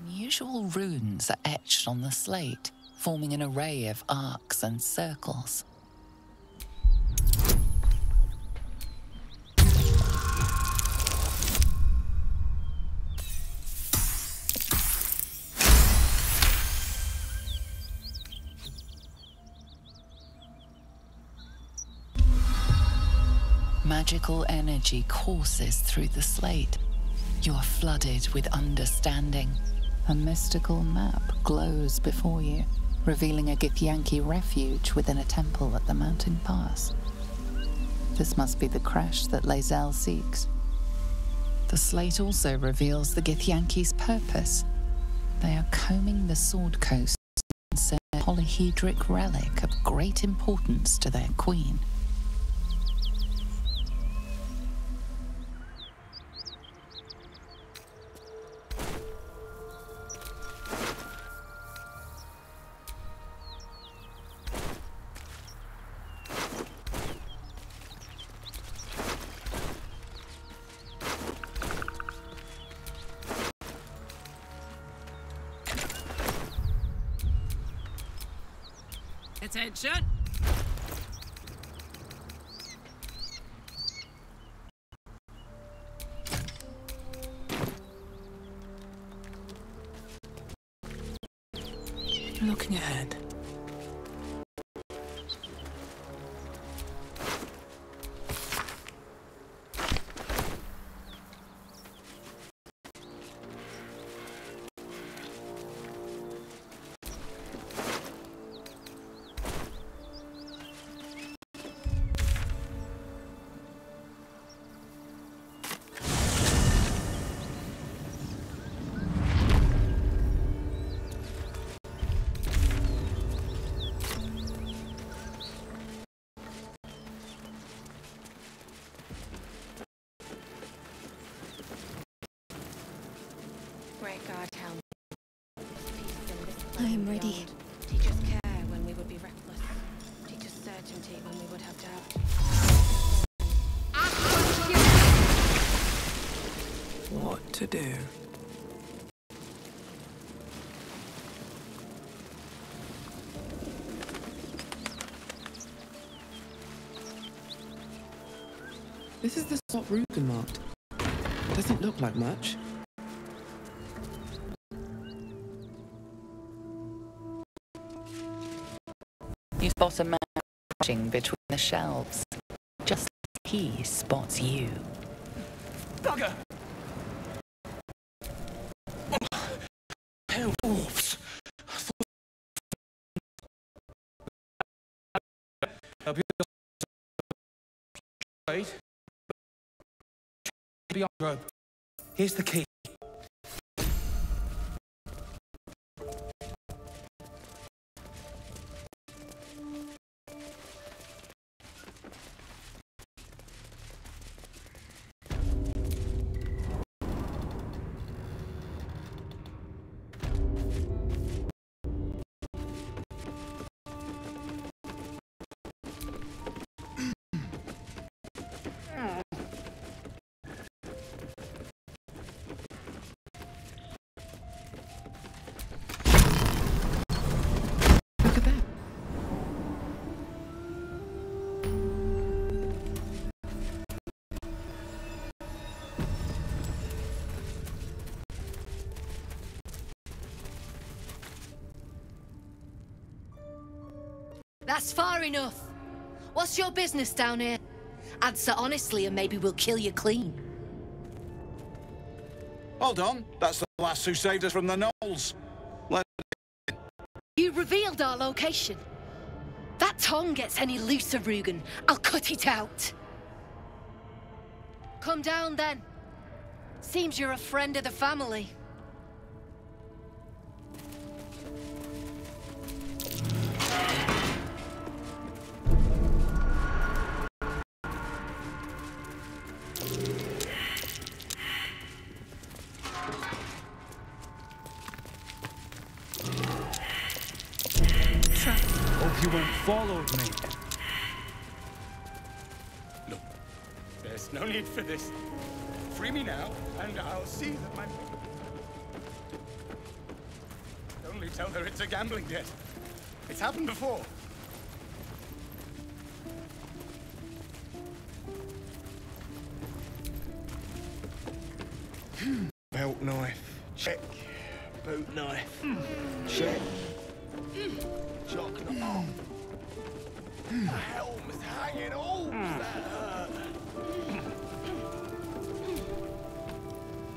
S1: Unusual runes are etched on the slate, forming an array of arcs and circles. Magical energy courses through the slate. You are flooded with understanding. A mystical map glows before you, revealing a Githyanki refuge within a temple at the mountain pass. This must be the crash that Lae'zel seeks. The slate also reveals the Githyanki's purpose. They are combing the Sword Coast and send a polyhedric relic of great importance to their queen.
S2: Attention!
S10: Looking ahead.
S5: Great God, help.
S3: I am ready.
S5: Teach us care when we would be reckless. Teach us certainty when we would have doubt.
S10: What to do?
S4: This is the spot Rugen marked. Doesn't look like much.
S1: You spot a man crouching between the shelves. Just as he spots you.
S14: Bugger! afraid. Beyond rope. Here's the key.
S18: That's far enough. What's your business down here? Answer honestly and maybe we'll kill you clean.
S22: Hold on. That's the lass who saved us from the gnolls.
S18: You revealed our location. That tongue gets any looser, Rugen, I'll cut it out. Come down then. Seems you're a friend of the family.
S22: Hope you won't follow me.
S8: Look, there's no need for this. Free me now, and I'll see that my... Only tell her it's a gambling debt. It's happened before.
S22: Belt knife. Check. Boot knife. Check. Jock knife. The helm's hanging. Oh, that hurt.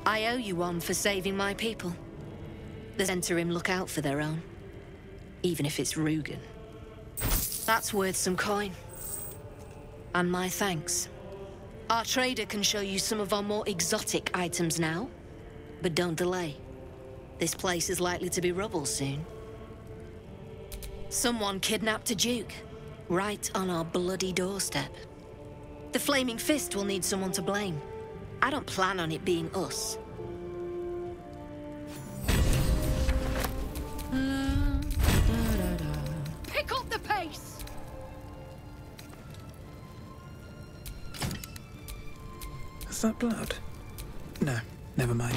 S18: I owe you one for saving my people. The Zhentarim look out for their own. Even if it's Rugen. That's worth some coin. And my thanks. Our trader can show you some of our more exotic items now. But don't delay. This place is likely to be rubble soon. Someone kidnapped a duke. Right on our bloody doorstep. The Flaming Fist will need someone to blame. I don't plan on it being us. Pick up the pace!
S10: Is that blood? No, never mind.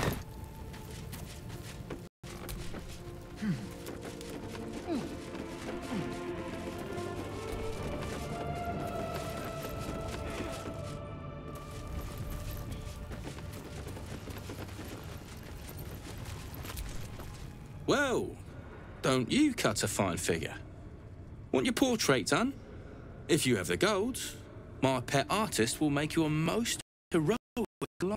S11: Well, don't you cut a fine figure? Want your portrait done? If you have the gold, my pet artist will make you a most heroic lion.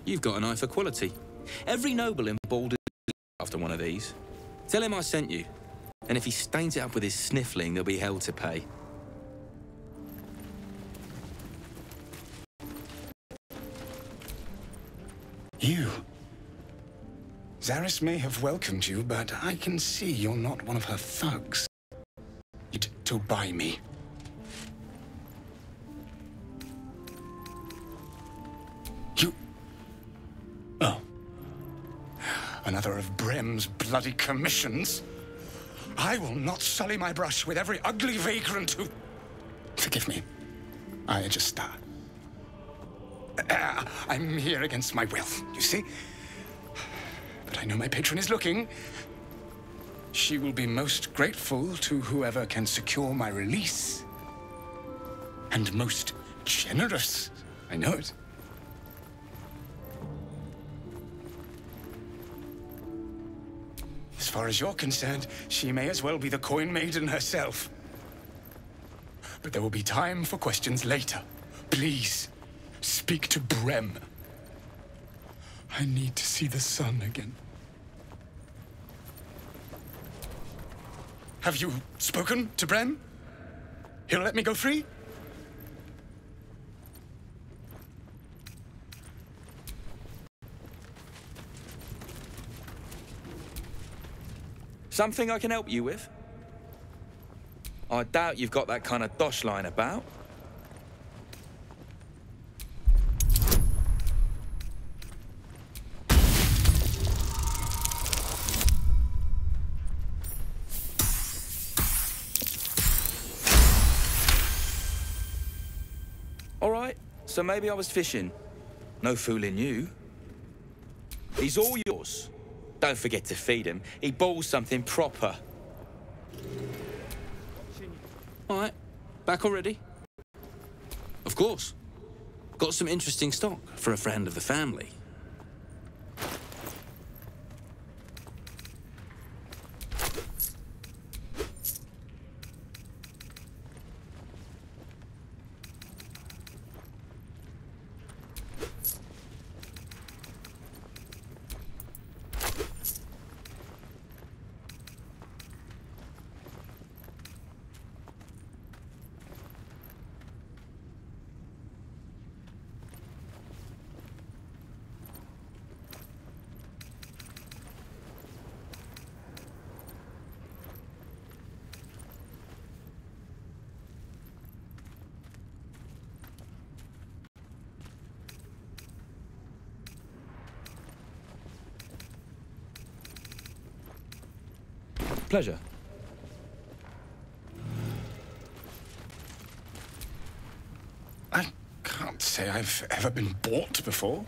S11: You've got an eye for quality. Every noble in Baldur is after one of these. Tell him I sent you. And if he stains it up with his sniffling, there'll be hell to pay.
S8: You. Zaris may have welcomed you, but I can see you're not one of her thugs. To buy me. You... Oh. Another of Brem's bloody commissions? I will not sully my brush with every ugly vagrant who... Forgive me. I just... I'm here against my will, you see? But I know my patron is looking. She will be most grateful to whoever can secure my release. And most generous. I know it. As far as you're concerned, she may as well be the coin maiden herself. But there will be time for questions later. Please. Speak to Brem. I need to see the sun again. Have you spoken to Brem? He'll let me go free?
S11: Something I can help you with? I doubt you've got that kind of dosh lying about. All right, so maybe I was fishing. No fooling you. He's all yours. Don't forget to feed him. He balls something proper. All right, back already? Of course. Got some interesting stock for a friend of the family. Pleasure.
S8: I can't say I've ever been bought before.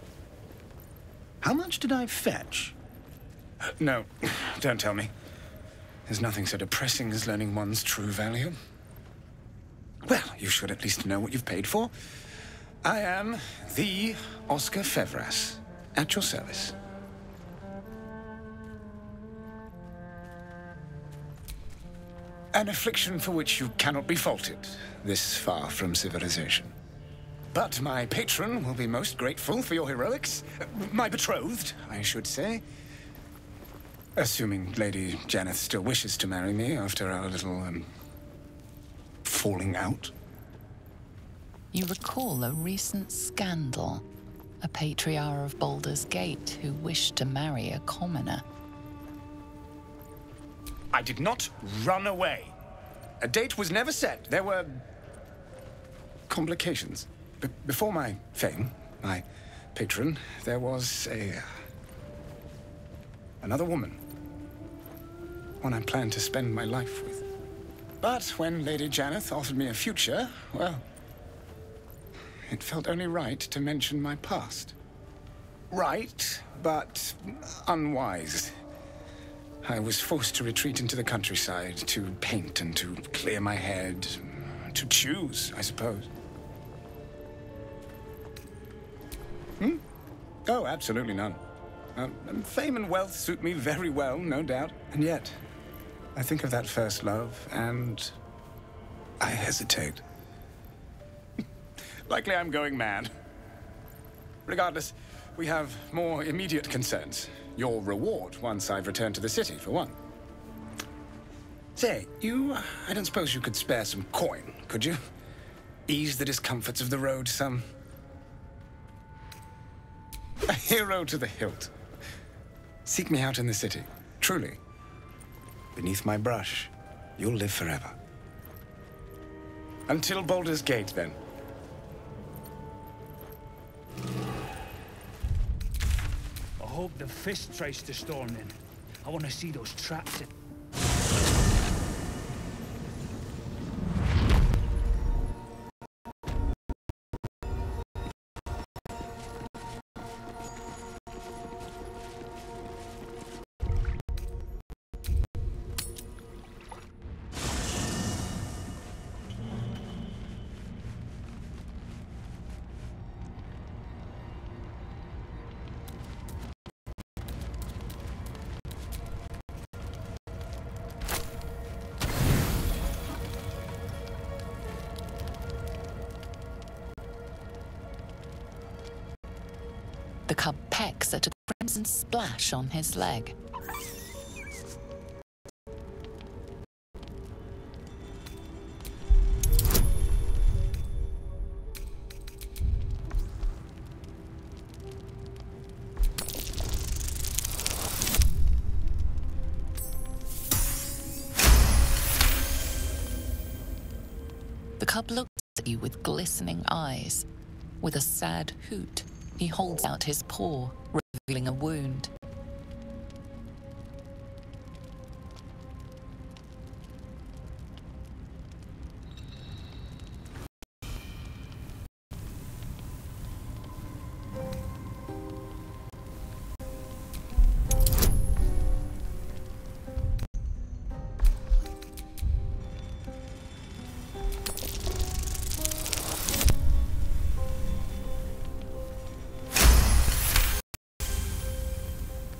S8: How much did I fetch? No, don't tell me. There's nothing so depressing as learning one's true value. Well, you should at least know what you've paid for. I am the Oscar Fevras, at your service. An affliction for which you cannot be faulted, this far from civilization. But my patron will be most grateful for your heroics. My betrothed, I should say. Assuming Lady Janeth still wishes to marry me after our little, falling out.
S1: You recall a recent scandal. A patriarch of Baldur's Gate who wished to marry a commoner.
S8: I did not run away. A date was never set. There were complications. Before my fame, my patron, there was another woman. One I planned to spend my life with. But when Lady Janeth offered me a future, well, it felt only right to mention my past. Right, but unwise. I was forced to retreat into the countryside, to paint and to clear my head, to choose, I suppose. Oh, absolutely none. Fame and wealth suit me very well, no doubt. And yet, I think of that first love, and I hesitate. Likely I'm going mad. Regardless, we have more immediate concerns. Your reward once I've returned to the city, for one. Say, I don't suppose you could spare some coin, could you? Ease the discomforts of the road some. A hero to the hilt. Seek me out in the city, truly. Beneath my brush, you'll live forever. Until Baldur's Gate, then.
S15: I hope the fist tries to storm in. I want to see those traps.
S1: The cub pecks at a crimson splash on his leg. The cub looks at you with glistening eyes. With a sad hoot, he holds out his paw, revealing a wound.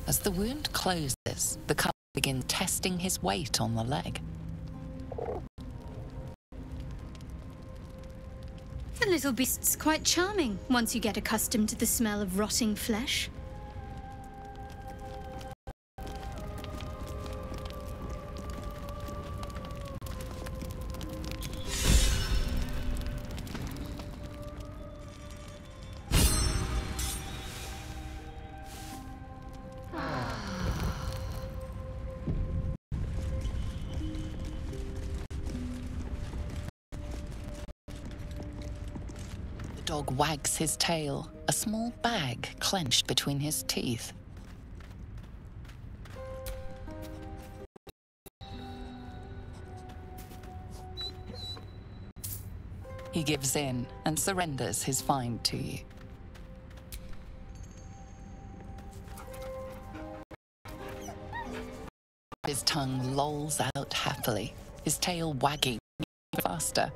S1: As the wound closes, the cub begins testing his weight on the leg.
S17: The little beast's quite charming once you get accustomed to the smell of rotting flesh.
S1: The dog wags his tail, a small bag clenched between his teeth. He gives in and surrenders his find to you. His tongue lolls out happily, his tail wagging faster.